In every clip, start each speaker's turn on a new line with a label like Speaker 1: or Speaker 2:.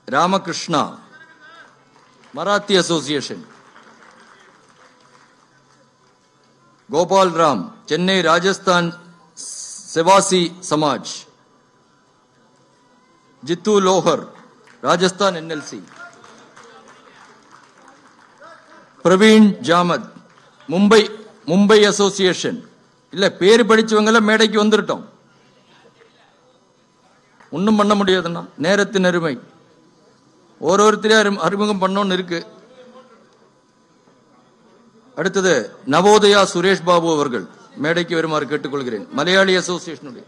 Speaker 1: Ramakrishna, Marathi Association. Gopal Ram, Chennai Rajasthan Sevasi Samaj. Jitu Lohar, Rajasthan NLC. Praveen Jamad, Mumbai Association. இல்ல பேரு படிச்சவங்கள மேடைக்கு வந்துட்டோம். ஒன்றும் பண்ண முடியாதுன்னா நேரத்தின் அருமை. ஒருத்தரையும் அறிமுகம் பண்ணோன்னு இருக்கு. அடுத்தது நவோதயா சுரேஷ் பாபு அவர்கள் மேடைக்கு வருமாறு கேட்டுக்கொள்கிறேன். மலையாளி அசோசியேஷனுடைய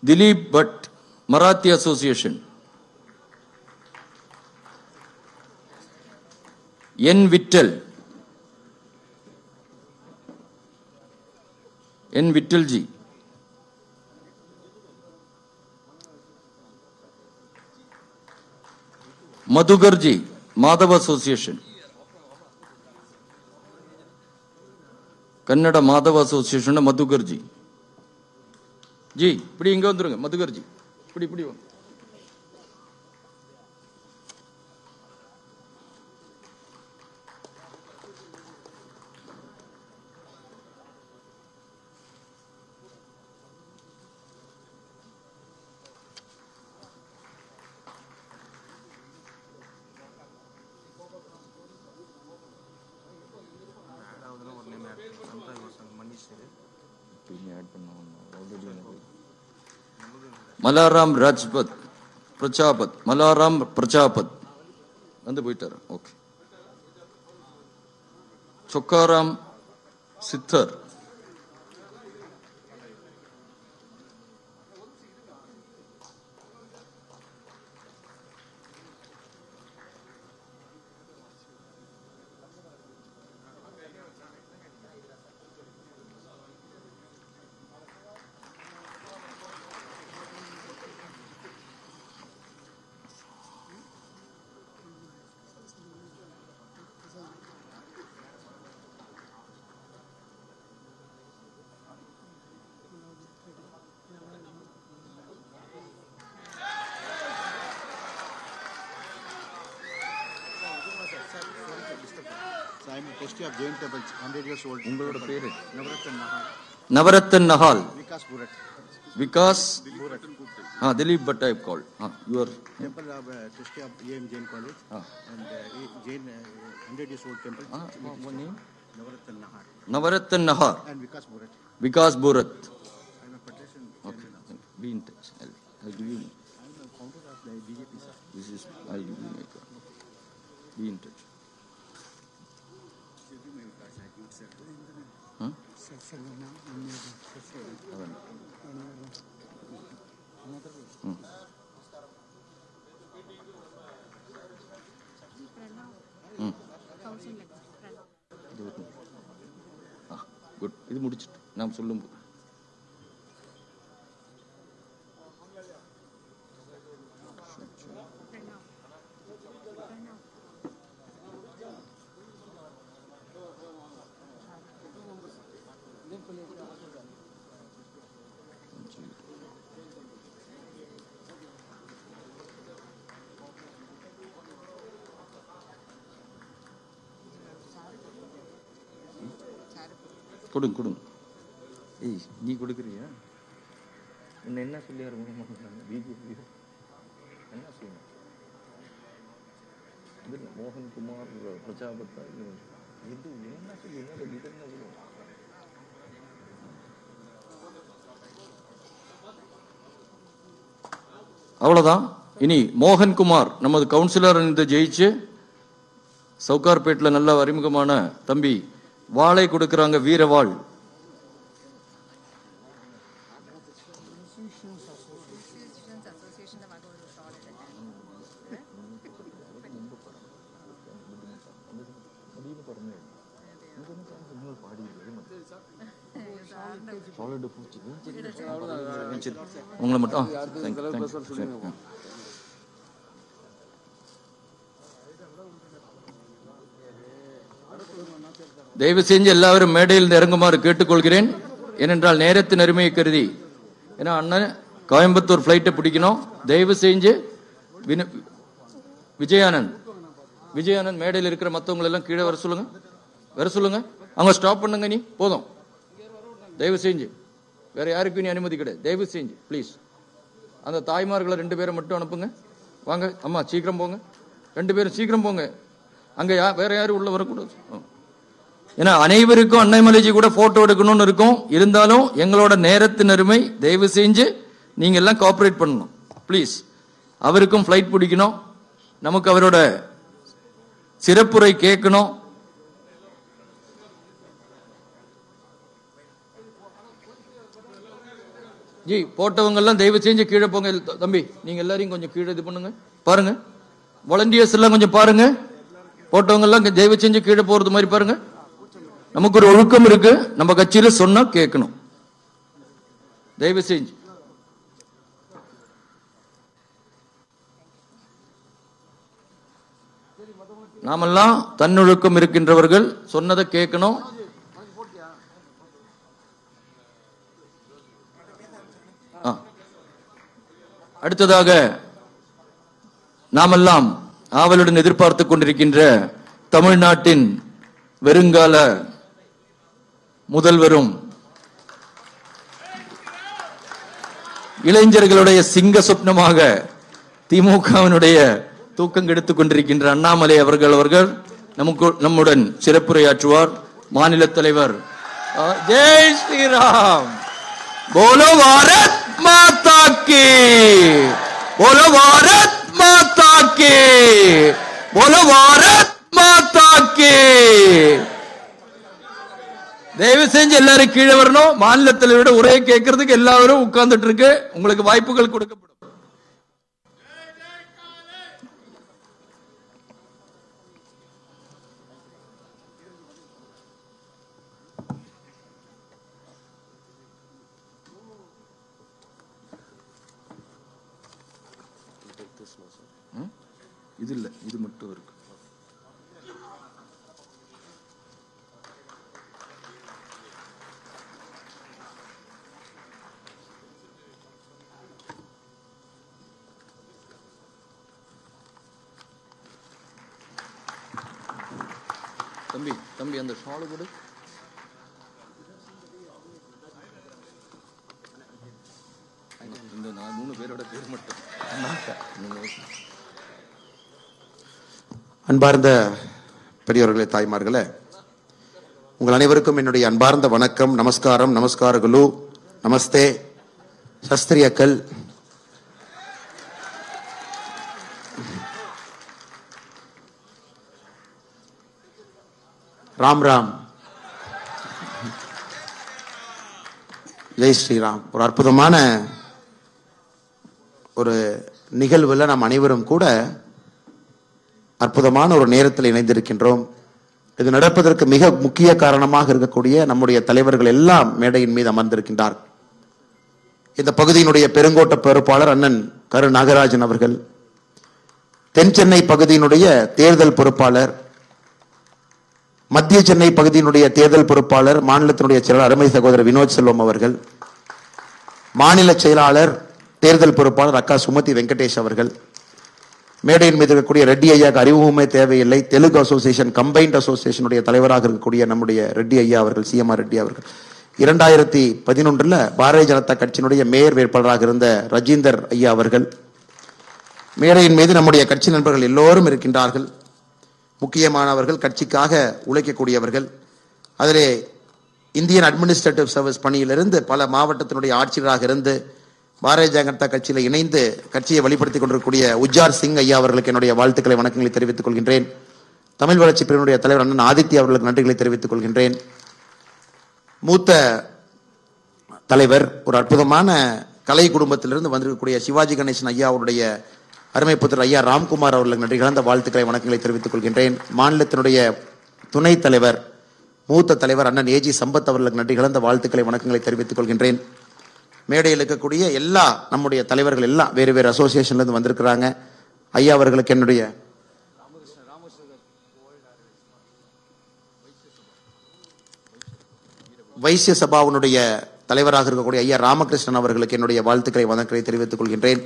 Speaker 1: Dilip Bhatt, Marathi Association. N. Vittal. N. Vittalji. Madhugarji, Madhava Association. Kannada Madhava Association, Madhugarji. G இப்படி இங்க வந்துருங்க. மதுகர்ஜி இப்படி இப்படி Malaram Rajpat, Prachapat, Malaram Prachapat. வந்து போயிட்டாரு. ஓகே. சொக்காராம் சித்தர்.
Speaker 2: I am a trustee of Jain Temple, 100 years old.
Speaker 1: உங்களோட பேரு?
Speaker 2: Navaratan Nahal.
Speaker 1: Navaratan Nahal.
Speaker 2: Vikas Burat.
Speaker 1: Vikas Burat. Dilip Bhatt I have called. You are
Speaker 2: Temple of trustee of AM Jain College. And Jain 100 years old temple.
Speaker 1: What name?
Speaker 2: Navaratan Nahal.
Speaker 1: Navaratan Nahal.
Speaker 2: And Vikas Burat.
Speaker 1: Vikas Burat.
Speaker 2: I am a petition.
Speaker 1: Okay. Be in touch. I'll give you.
Speaker 2: I am a founder of the BJP, sir.
Speaker 1: This is I'll give you my card. Be in touch. Good. இது முடிச்சிட்டு நாம் சொல்லும் கொடுங்க கொடுங்க. ஏய் நீ கொடுக்குறியா? உன்னை என்ன சொல்லி ஆரம்பிக்கிறாங்க? பிஜேபி என்ன சொல்லணும்? இது மோகன்குமார் பிரஜாபத்தா இது என்ன சொல்லுங்க? அவ்வளவுதான். இனி மோகன்குமார் நமது கவுன்சிலர் இருந்து ஜெயிச்சு சவுகார்பேட்டில் நல்ல அறிமுகமான தம்பி வாளை கொடுக்குறாங்க. வீரவாள் உங்களை மட்டும் தயவு செஞ்சு எல்லாரும் மேடையில் இறங்குமாறு கேட்டுக்கொள்கிறேன். ஏனென்றால் நேரத்தின் அருமையை கருதி, ஏன்னா அண்ணன் கோயம்புத்தூர் பிளைட்டை பிடிக்கணும். தயவு செஞ்சு விஜயானந்த் மேடையில் இருக்கிற மற்றவங்களை எல்லாம் கீழே வர சொல்லுங்க. அவங்க ஸ்டாப் பண்ணுங்க. நீ போதும், தயவு செஞ்சு வேற யாருக்கும் நீ அனுமதி கிடையாது. தயவு செஞ்சு ப்ளீஸ் அந்த தாய்மார்களை 2 பேரை மட்டும் அனுப்புங்க. வாங்க அம்மா, சீக்கிரம் போங்க. 2 பேரும் சீக்கிரம் போங்க. அங்க வேற யாரும் உள்ள வரக்கூடாது. ஏன்னா அனைவருக்கும் அன்னைமலைஜி கூட போட்டோ எடுக்கணும்னு இருக்கும். இருந்தாலும் எங்களோட நேரத்தின் அருமை, தயவு செஞ்சு நீங்க எல்லாம் கோஆபரேட் பண்ணணும் ப்ளீஸ். அவருக்கும் பிளைட் பிடிக்கணும், நமக்கு அவரோட சிறப்புரை கேட்கணும். ஜி போட்டவங்க எல்லாம் தயவு செஞ்சு கீழே போங்க. தம்பி நீங்க எல்லாரையும் கொஞ்சம் கீழே இது பண்ணுங்க. பாருங்க வாலண்டியர்ஸ் எல்லாம் கொஞ்சம் பாருங்க. போட்டவங்க எல்லாம் தயவு செஞ்சு கீழே போறது மாதிரி பாருங்க. நமக்கு ஒரு ஒழுக்கம் இருக்கு, நம்ம கட்சியில சொன்னா கேட்கணும். தயவு செஞ்சு நாமெல்லாம் தன்னொழுக்கம் இருக்கின்றவர்கள், சொன்னதை கேட்கணும். அடுத்ததாக நாமெல்லாம் ஆவலுடன் எதிர்பார்த்துக் கொண்டிருக்கின்ற தமிழ்நாட்டின் வருங்கால முதல்வரும் இளைஞர்களுடைய சிங்க சொப்னமாக திமுகவினுடைய தூக்கம் கெடுத்துக் கொண்டிருக்கின்ற அண்ணாமலை அவர்கள் நம்முடன் சிறப்புரையாற்றுவார். மாநில தலைவர் ஜெய் ஸ்ரீராம், போலோ பாரத் மாதா கி, போலோ பாரத் மாதா கி, போலோ பாரத் மாதா கி. தயவு செஞ்சு எல்லாரும் கீழே வரணும். மாநில தலைவரோட உரையை கேட்கறதுக்கு எல்லாரும் உட்கார்ந்துட்டு இருக்கு. உங்களுக்கு வாய்ப்புகள் கொடுக்கப்படும். இது இல்ல, இது மட்டும் இருக்கு. தம்பி அந்த ஷாலு கொடு. இந்த 3 பேரோட பேர் மட்டும்.
Speaker 3: அன்பார்ந்த பெரியவர்களே, தாய்மார்களே, உங்கள் அனைவருக்கும் என்னுடைய அன்பார்ந்த வணக்கம், நமஸ்காரம், நமஸ்காரகுலு, நமஸ்தே, சஸ்திரியக்கல். ராம் ராம், ஜெய் ஸ்ரீராம். ஒரு அற்புதமான ஒரு நிகழ்வுல நாம் அனைவரும் கூட அற்புதமான ஒரு நேரத்தில் இணைந்திருக்கின்றோம். இது நடப்பதற்கு மிக முக்கிய காரணமாக இருக்கக்கூடிய நம்முடைய தலைவர்கள் எல்லாம் மேடையின் மீது அமர்ந்திருக்கின்றார். இந்த பகுதியினுடைய பெருங்கோட்ட பொறுப்பாளர் அண்ணன் கரு நாகராஜன் அவர்கள், தென் சென்னை பகுதியினுடைய தேர்தல் பொறுப்பாளர், மத்திய சென்னை பகுதியினுடைய தேர்தல் பொறுப்பாளர், மாநிலத்தினுடைய செயலாளர் அருமை சகோதரர் வினோத் செல்வம் அவர்கள், மாநில செயலாளர் தேர்தல் பொறுப்பாளர் அக்கா சுமதி வெங்கடேஷ் அவர்கள், மேடையின் மீது இருக்கக்கூடிய ரெட்டி ஐயாக்கு அறிமுகமே தேவையில்லை, தெலுங்கு அசோசியேஷன் கம்பைன்ட் அசோசியேஷனுடைய தலைவராக இருக்கக்கூடிய நம்முடைய ரெட்டி ஐயா அவர்கள், சிஎம்ஆர் ரெட்டி அவர்கள், 2011 பாரதிய ஜனதா கட்சியினுடைய மேயர் வேட்பாளராக இருந்த ரஜீந்தர் ஐயா அவர்கள், மேடையின் மீது நம்முடைய கட்சி நண்பர்கள் எல்லோரும் இருக்கின்றார்கள். முக்கியமானவர்கள், கட்சிக்காக உழைக்கக்கூடியவர்கள். அதிலே இந்தியன் அட்மினிஸ்ட்ரேட்டிவ் சர்வீஸ் பணியிலிருந்து பல மாவட்டத்தினுடைய ஆட்சியராக இருந்து பாரதிய ஜனதா கட்சியில் இணைந்து கட்சியை வழிபடுத்திக் கொண்டிருக்கக்கூடிய உஜ்ஜார் சிங் ஐயா அவர்களுக்கு என்னுடைய வாழ்த்துக்களை, வணக்கங்களை தெரிவித்துக் கொள்கின்றேன். தமிழ் வளர்ச்சி பிரிவினுடைய தலைவர் அண்ணன் ஆதித்யா அவர்களுக்கு நன்றிகளை தெரிவித்துக் கொள்கின்றேன். மூத்த தலைவர், ஒரு அற்புதமான கலை குடும்பத்திலிருந்து வந்திருக்கக்கூடிய சிவாஜி கணேசன் ஐயா அவருடைய அருமை புத்திரர் ஐயா ராம்குமார் அவர்களுக்கு நன்றி கலந்த வாழ்த்துக்களை, வணக்கங்களை தெரிவித்துக் கொள்கின்றேன். மாநிலத்தினுடைய துணைத் தலைவர் மூத்த தலைவர் அண்ணன் ஏஜி சம்பத் அவர்களுக்கு நன்றி கலந்த வாழ்த்துக்களை வணக்கங்களை தெரிவித்துக் கொள்கின்றேன். மேடையில் இருக்கக்கூடிய எல்லா நம்முடைய தலைவர்கள் எல்லாம் வேறு வேறு அசோசியேஷன்ல இருந்து வந்திருக்கிறாங்க. ஐயா அவர்களுக்கு என்னுடைய வைசிய சபாவுடைய தலைவராக இருக்கக்கூடிய ஐயா ராமகிருஷ்ணன் அவர்களுக்கு என்னுடைய வாழ்த்துக்களை வணக்கங்களை தெரிவித்துக் கொள்கின்றேன்.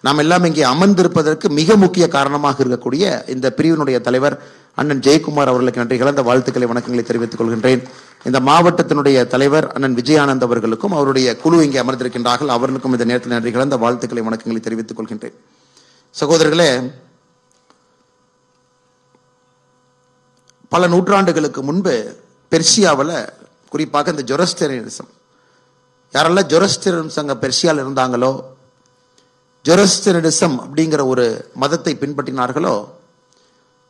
Speaker 3: நாம் எல்லாம் இங்கே அமர்ந்திருப்பதற்கு மிக முக்கிய காரணமாக இருக்கக்கூடிய இந்த பிரிவினுடைய தலைவர் அண்ணன் ஜெயக்குமார் அவர்களுக்கு நன்றி கலந்த வாழ்த்துக்களை வணக்கங்களை தெரிவித்துக் கொள்கின்றேன். இந்த மாவட்டத்தினுடைய தலைவர் அண்ணன் விஜயானந்த் அவர்களுக்கும் அவருடைய குழு இங்கே அமர்ந்திருக்கின்றார்கள். அவர்களுக்கும் இந்த நேரத்தில் நன்றி கலந்த வாழ்த்துக்களை வணக்கங்களை தெரிவித்துக் கொள்கின்றேன். சகோதரர்களே, பல நூற்றாண்டுகளுக்கு முன்பு பெர்சியாவில் குறிப்பாக இந்த ஜொரஸ்டரியனிசம், யாரெல்லாம் ஜொரஸ்டரியனிசம் பெர்சியாவில் இருந்தாங்களோ, ஜொரஸ்டரியனிசம் அப்படிங்கிற ஒரு மதத்தை பின்பற்றினார்களோ,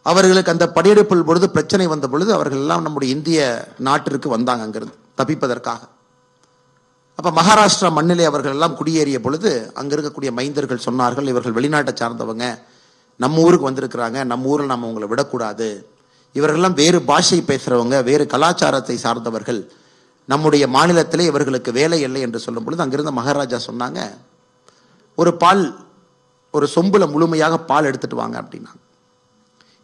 Speaker 3: அவர்களுக்கு அந்த படையெடுப்பில் பொழுது பிரச்சனை வந்த பொழுது அவர்கள் எல்லாம் நம்முடைய இந்திய நாட்டிற்கு வந்தாங்க அங்கிருந்து தப்பிப்பதற்காக. அப்ப மகாராஷ்டிரா மண்ணிலே அவர்கள் எல்லாம் குடியேறிய பொழுது அங்க இருக்கக்கூடிய மைந்தர்கள் சொன்னார்கள், இவர்கள் வெளிநாட்டை சார்ந்தவங்க, நம்ம ஊருக்கு வந்திருக்கிறாங்க, நம்ம ஊரில் நம்ம உங்களை விடக்கூடாது, இவர்களெல்லாம் வேறு பாஷை பேசுறவங்க, வேறு கலாச்சாரத்தை சார்ந்தவர்கள், நம்முடைய மாநிலத்திலே இவர்களுக்கு வேலை இல்லை என்று சொல்லும் பொழுது அங்கிருந்த மகாராஜா சொன்னாங்க, ஒரு சொம்புல முழுமையாக பால் எடுத்துட்டு வாங்க அப்படின்னாங்க.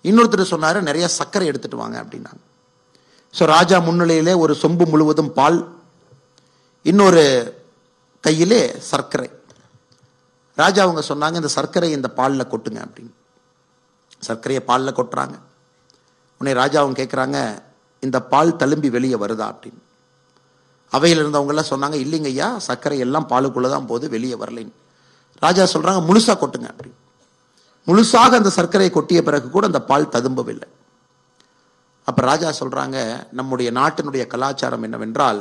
Speaker 3: இன்னொருத்தர் சொன்னாரு, நிறைய சர்க்கரை எடுத்துட்டு வாங்க அப்படின்னாங்க. ஸோ ராஜா முன்னிலையிலே ஒரு சொம்பு முழுவதும் பால், இன்னொரு கையிலே சர்க்கரை. ராஜா அவங்க சொன்னாங்க, இந்த சர்க்கரை இந்த பாலில் கொட்டுங்க அப்படின்னு. சர்க்கரையை பாலில் கொட்டுறாங்க. உடனே ராஜா அவங்க கேட்குறாங்க, இந்த பால் தழும்பி வெளியே வருதா அப்படின்னு. அவையில் இருந்தவங்க எல்லாம் சொன்னாங்க, இல்லைங்க ஐயா, சர்க்கரை எல்லாம் பாலுக்குள்ளதான் போது, வெளியே வரலைன்னு. ராஜா சொல்றாங்க, முழுசா கொட்டுங்க அப்படின்னு. முழுசாக அந்த சர்க்கரையை கொட்டிய பிறகு கூட அந்த பால் ததும்பவில்லை. அப்ப ராஜா சொல்றாங்க, நம்முடைய நாட்டினுடைய கலாச்சாரம் என்னவென்றால்,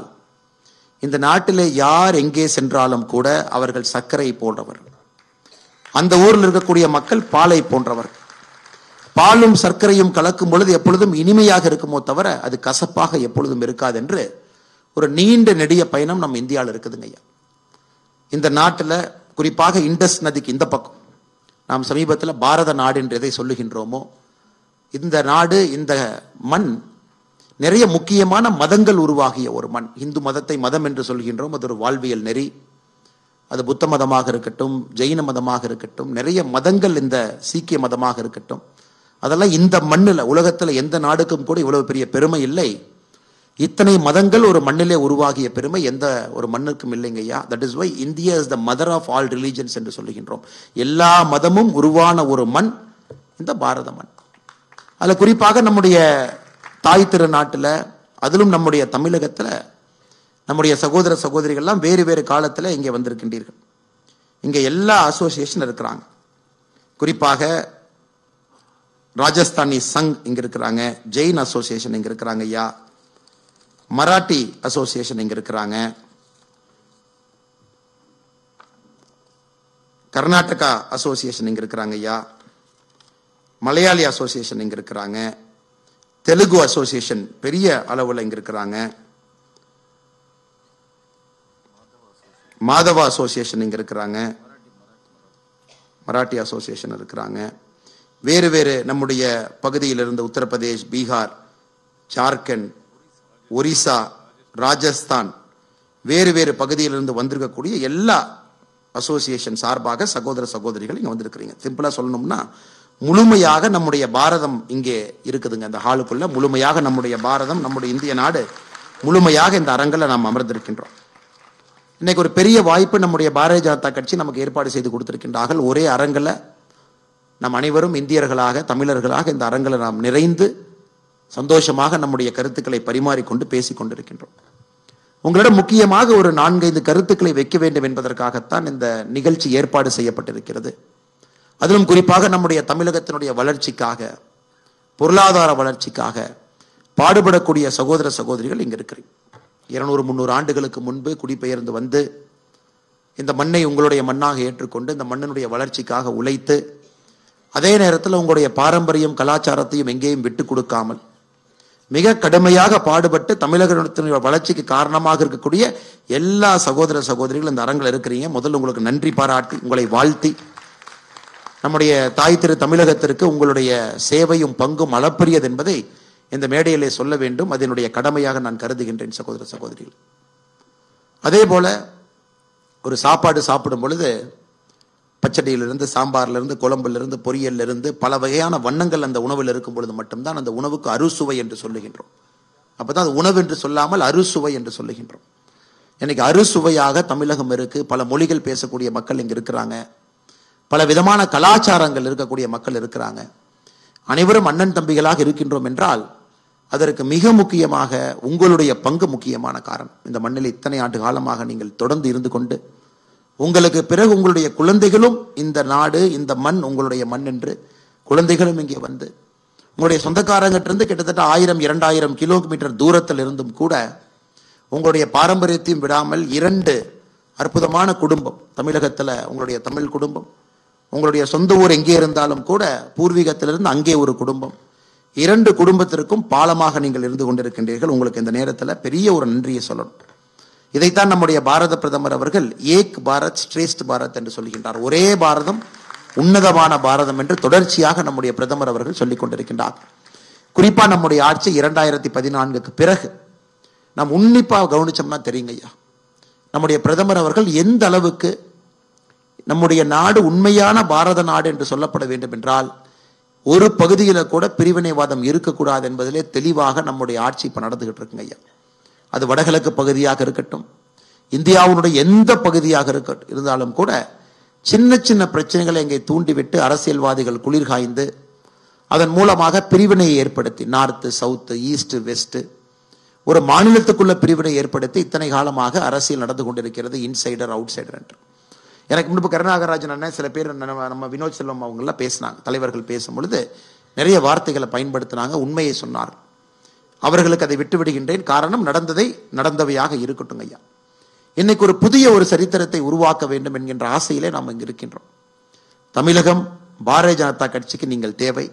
Speaker 3: இந்த நாட்டிலே யார் எங்கே சென்றாலும் கூட அவர்கள் சர்க்கரை போன்றவர்கள், அந்த ஊரில் இருக்கக்கூடிய மக்கள் பாலை போன்றவர்கள். பாலும் சர்க்கரையும் கலக்கும் பொழுது எப்பொழுதும் இனிமையாக இருக்குமோ தவிர அது கசப்பாக எப்பொழுதும் இருக்காது என்று ஒரு நீண்ட நெடிய பயணம் நம்ம இந்தியாவில் இருக்குதுங்க ஐயா. இந்த நாட்டில் குறிப்பாக இண்டஸ் நதிக்கு இந்த பக்கம், நாம் சமீபத்தில் பாரத நாடு என்று எதை சொல்லுகின்றோமோ, இந்த நாடு, இந்த மண் நிறைய முக்கியமான மதங்கள் உருவாகிய ஒரு மண். இந்து மதத்தை மதம் என்று சொல்கின்றோம், அது ஒரு வாழ்வியல் நெறி. அது புத்த மதமாக இருக்கட்டும், ஜெயின மதமாக இருக்கட்டும், நிறைய மதங்கள், இந்த சீக்கிய மதமாக இருக்கட்டும், அதெல்லாம் இந்த மண்ணில், உலகத்தில் எந்த நாடுக்கும் கூட இவ்வளவு பெரிய பெருமை இல்லை. இத்தனை மதங்கள் ஒரு மண்ணிலே உருவாகிய பெருமை எந்த ஒரு மண்ணுக்கும் இல்லைங்க ஐயா. That is why India is the mother of all religions என்று சொல்லுகின்றோம். எல்லா மதமும் உருவான ஒரு மண் இந்த பாரத மண். அதில் குறிப்பாக நம்முடைய தாய் திருநாட்டில், அதிலும் நம்முடைய தமிழகத்தில் நம்முடைய சகோதர சகோதரிகள்லாம் வேறு வேறு காலத்தில் இங்கே வந்திருக்கின்றீர்கள். இங்கே எல்லா அசோசியேஷன் இருக்கிறாங்க. குறிப்பாக ராஜஸ்தானி சங் இங்க இருக்கிறாங்க, ஜெயின் அசோசியேஷன் இங்க இருக்கிறாங்க ஐயா, மராட்டி அசோசியேஷன் இங்க இருக்கிறாங்க, கர்நாடகா அசோசியேஷன் இங்க இருக்கிறாங்க ஐயா, மலையாளி அசோசியேஷன் இங்க இருக்கிறாங்க, தெலுங்கு அசோசியேஷன் பெரிய அளவில் இங்க இருக்கிறாங்க, மாதவா அசோசியேஷன் இங்க இருக்கிறாங்க, மராட்டி அசோசியேஷன் இருக்கிறாங்க. வேறு வேறு நம்முடைய பகுதியில் இருந்து உத்தரப்பிரதேஷ், பீகார், ஜார்க்கண்ட், ஒரிசா, ராஜஸ்தான், வேறு வேறு பகுதியிலிருந்து வந்திருக்கக்கூடிய எல்லா அசோசியேஷன் சார்பாக சகோதர சகோதரிகள் இங்க வந்திருக்கிறீங்க. சிம்பிளா சொல்லணும்னா, முழுமையாக நம்முடைய பாரதம் இங்கே இருக்குதுங்க. இந்த ஹாலுக்குள்ள முழுமையாக நம்முடைய பாரதம், நம்முடைய இந்திய நாடு முழுமையாக இந்த அரங்கில் நாம் அமர்ந்திருக்கின்றோம். இன்னைக்கு ஒரு பெரிய வாய்ப்பு நம்முடைய பாரதிய ஜனதா கட்சி நமக்கு ஏற்பாடு செய்து கொடுத்திருக்கின்றார்கள். ஒரே அரங்கில் நம் அனைவரும் இந்தியர்களாக, தமிழர்களாக இந்த அரங்கில் நாம் நிறைந்து சந்தோஷமாக நம்முடைய கருத்துக்களை பரிமாறிக்கொண்டு பேசிக் கொண்டிருக்கின்றோம். உங்களிடம் முக்கியமாக ஒரு 4-5 கருத்துக்களை வைக்க வேண்டும் என்பதற்காகத்தான் இந்த நிகழ்ச்சி ஏற்பாடு செய்யப்பட்டிருக்கிறது. அதிலும் குறிப்பாக நம்முடைய தமிழகத்தினுடைய வளர்ச்சிக்காக, பொருளாதார வளர்ச்சிக்காக பாடுபடக்கூடிய சகோதர சகோதரிகள் இங்க இருக்கிறீங்க. 200-300 ஆண்டுகளுக்கு முன்பு குடிபெயர்ந்து வந்து இந்த மண்ணை உங்களுடைய மண்ணாக ஏற்றுக்கொண்டு இந்த மண்ணினுடைய வளர்ச்சிக்காக உழைத்து, அதே நேரத்தில் உங்களுடைய பாரம்பரியம் கலாச்சாரத்தையும் எங்கேயும் விட்டு கொடுக்காமல் மிக கடுமையாக பாடுபட்டு தமிழகத்தினுடைய வளர்ச்சிக்கு காரணமாக இருக்கக்கூடிய எல்லா சகோதர சகோதரிகள் இந்த அரங்கில் இருக்கிறீங்க. முதல்ல உங்களுக்கு நன்றி பாராட்டி, உங்களை வாழ்த்தி, நம்முடைய தாய் திரு தமிழகத்திற்கு உங்களுடைய சேவையும் பங்கும் அளப்பரியது என்பதை இந்த மேடையிலே சொல்ல வேண்டும். அதனுடைய கடமையாக நான் கருதுகின்றேன் சகோதர சகோதரிகள். அதே போல ஒரு சாப்பாடு சாப்பிடும் பொழுது பச்சடியிலிருந்து, சாம்பார்லிருந்து, குழம்பிலிருந்து, பொரியலிருந்து பல வகையான வண்ணங்கள் அந்த உணவில் இருக்கும் பொழுது மட்டும்தான் அந்த உணவுக்கு அறுசுவை என்று சொல்லுகின்றோம். அப்பதான் அது உணவு என்று சொல்லாமல் அறுசுவை என்று சொல்லுகின்றோம். இன்னைக்கு அறுசுவையாக தமிழகம் இருக்கு. பல மொழிகள் பேசக்கூடிய மக்கள் இங்க இருக்கிறாங்க. பல விதமான கலாச்சாரங்கள் இருக்கக்கூடிய மக்கள் இருக்கிறாங்க. அனைவரும் அண்ணன் தம்பிகளாக இருக்கின்றோம் என்றால் அதற்கு மிக முக்கியமாக உங்களுடைய பங்கு முக்கியமான காரணம். இந்த மண்ணில் இத்தனை ஆண்டு காலமாக நீங்கள் தொடர்ந்து இருந்து கொண்டு உங்களுக்கு பிறகு உங்களுடைய குழந்தைகளும் இந்த நாடு, இந்த மண் உங்களுடைய மண் என்று குழந்தைகளும் இங்கே வந்து உங்களுடைய சொந்தக்காரங்கிட்டிருந்து கிட்டத்தட்ட 1000-2000 கிலோமீட்டர் தூரத்தில் இருந்தும் கூட உங்களுடைய பாரம்பரியத்தையும் விடாமல் 2 அற்புதமான குடும்பம் தமிழகத்தில், உங்களுடைய தமிழ் குடும்பம், உங்களுடைய சொந்த ஊர் எங்கே இருந்தாலும் கூட பூர்வீகத்திலிருந்து அங்கே ஒரு குடும்பம், 2 குடும்பத்திற்கும் பாலமாக நீங்கள் இருந்து கொண்டிருக்கின்றீர்கள். உங்களுக்கு இந்த நேரத்தில் பெரிய ஒரு நன்றியை சொல்லணும். இதைத்தான் நம்முடைய பாரத பிரதமர் அவர்கள் ஏக் பாரத் ஸ்ரேஷ்ட் பாரத் என்று சொல்கின்றார். ஒரே பாரதம் உன்னதமான பாரதம் என்று தொடர்ச்சியாக நம்முடைய பிரதமர் அவர்கள் சொல்லிக் கொண்டிருக்கின்றார். குறிப்பா நம்முடைய ஆட்சி 2014க்கு பிறகு நாம் உன்னிப்பாக கவனிச்சோம்னா தெரியுங்க ஐயா, நம்முடைய பிரதமர் அவர்கள் எந்த அளவுக்கு நம்முடைய நாடு உண்மையான பாரத நாடு என்று சொல்லப்பட வேண்டும் என்றால் ஒரு பகுதியில கூட பிரிவினைவாதம் இருக்கக்கூடாது என்பதிலே தெளிவாக நம்முடைய ஆட்சி இப்ப நடந்துகிட்டு இருக்குங்க ஐயா. அது வடகிழக்கு பகுதியாக இருக்கட்டும், இந்தியாவுடைய எந்த பகுதியாக இருந்தாலும் கூட சின்ன சின்ன பிரச்சனைகளை இங்கே தூண்டிவிட்டு அரசியல்வாதிகள் குளிர்காய்ந்து அதன் மூலமாக பிரிவினையை ஏற்படுத்தி நார்த்து, சவுத்து, ஈஸ்ட், வெஸ்ட் ஒரு மாநிலத்துக்குள்ள பிரிவினை ஏற்படுத்தி இத்தனை காலமாக அரசியல் நடந்து கொண்டிருக்கிறது. இன்சைடர், அவுட் சைடர் என்று. எனக்கு முன்பு கருணாகராஜன் அண்ணன், சில பேர் நம்ம வினோத் செல்வம் அவங்கெல்லாம் பேசினாங்க. தலைவர்கள் பேசும் பொழுது நிறைய வார்த்தைகளை பயன்படுத்தினாங்க, உண்மையை சொன்னார். அவர்களுக்கு அதை விட்டு விடுகின்றேன். காரணம், நடந்ததை நடந்தவையாக இருக்கட்டும் ஐயா. இன்னைக்கு ஒரு புதிய ஒரு சரித்திரத்தை உருவாக்க வேண்டும் என்கின்ற ஆசையிலே நாம் இங்கு இருக்கின்றோம். தமிழகம் பாரதிய ஜனதா கட்சிக்கு நீங்கள் தேவை.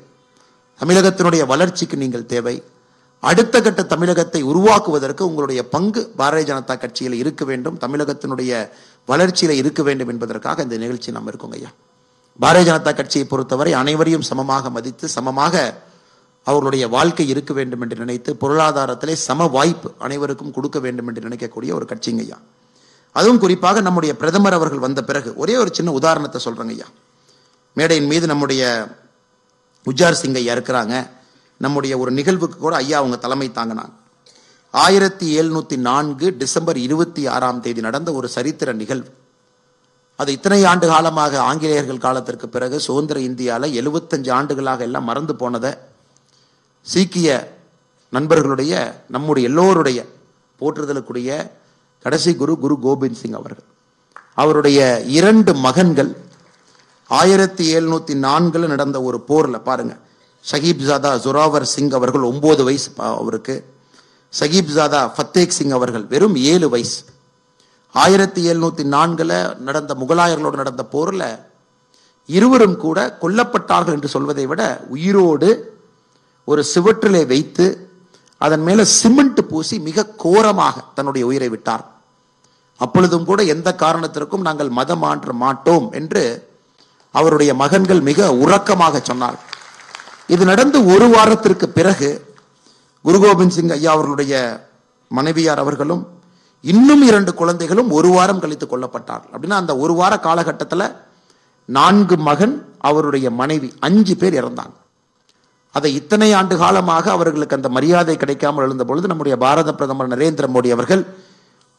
Speaker 3: தமிழகத்தினுடைய வளர்ச்சிக்கு நீங்கள் தேவை. அடுத்த கட்ட தமிழகத்தை உருவாக்குவதற்கு உங்களுடைய பங்கு பாரதிய ஜனதா கட்சியில் இருக்க வேண்டும், தமிழகத்தினுடைய வளர்ச்சியில இருக்க வேண்டும் என்பதற்காக இந்த நிகழ்ச்சி நாம் இருக்கோங்க ஐயா. பாரதிய ஜனதா கட்சியை பொறுத்தவரை அனைவரையும் சமமாக மதித்து சமமாக அவர்களுடைய வாழ்க்கை இருக்க வேண்டும் என்று நினைத்து பொருளாதாரத்திலே சம வாய்ப்பு அனைவருக்கும் கொடுக்க வேண்டும் என்று நினைக்கக்கூடிய ஒரு கட்சிங்க ஐயா. அதுவும் குறிப்பாக நம்முடைய பிரதமர் அவர்கள் வந்த பிறகு ஒரே ஒரு சின்ன உதாரணத்தை சொல்றேங்க ஐயா. மேடையின் மீது நம்முடைய உஜார் சிங் ஐயா இருக்கிறாங்க. நம்முடைய ஒரு நிகழ்வுக்கு கூட ஐயா அவங்க தலைமை தாங்கினாங்க. 1704 டிசம்பர் 26 நடந்த ஒரு சரித்திர நிகழ்வு. அது இத்தனை ஆண்டு காலமாக ஆங்கிலேயர்கள் காலத்திற்கு பிறகு சுதந்திர இந்தியாவில் 75 ஆண்டுகளாக எல்லாம் மறந்து போனதை சீக்கிய நண்பர்களுடைய, நம்முடைய எல்லோருடைய போற்றுதலுக்குரிய கடைசி குரு கோபிந்த் சிங் அவர்கள், அவருடைய 2 மகன்கள் 1704 நடந்த ஒரு போர்ல பாருங்க, ஷஹீப்ஜாதா ஜொராவர் சிங் அவர்கள் 9 வயசு அவருக்கு, ஷஹீப்ஜாதா ஃபத்தேக் சிங் அவர்கள் வெறும் 7 வயசு. 1704 நடந்த முகலாயர்களோடு நடந்த போர்ல இருவரும் கூட கொல்லப்பட்டார்கள் என்று சொல்வதை விட உயிரோடு ஒரு சிவற்றிலே வைத்து அதன் மேல சிமெண்ட் பூசி மிக கோரமாக தன்னுடைய உயிரை விட்டார். அப்பொழுதும் கூட எந்த காரணத்திற்கும் நாங்கள் மதம் மாற்ற மாட்டோம் என்று அவருடைய மகன்கள் மிக உறக்கமாக சொன்னார். இது நடந்து ஒரு வாரத்திற்கு பிறகு குரு கோபிந்த் சிங் ஐயா அவர்களுடைய மனைவியார் அவர்களும் இன்னும் 2 குழந்தைகளும் ஒரு வாரம் கழித்து கொல்லப்பட்டார்கள். அப்படின்னா அந்த ஒரு வார காலகட்டத்தில் 4 மகன், அவருடைய மனைவி 5 பேர் இறந்தாங்க. அதை இத்தனை ஆண்டு காலமாக அவர்களுக்கு அந்த மரியாதை கிடைக்காமல் எழுந்த பொழுது நம்முடைய பாரத பிரதமர் நரேந்திர மோடி அவர்கள்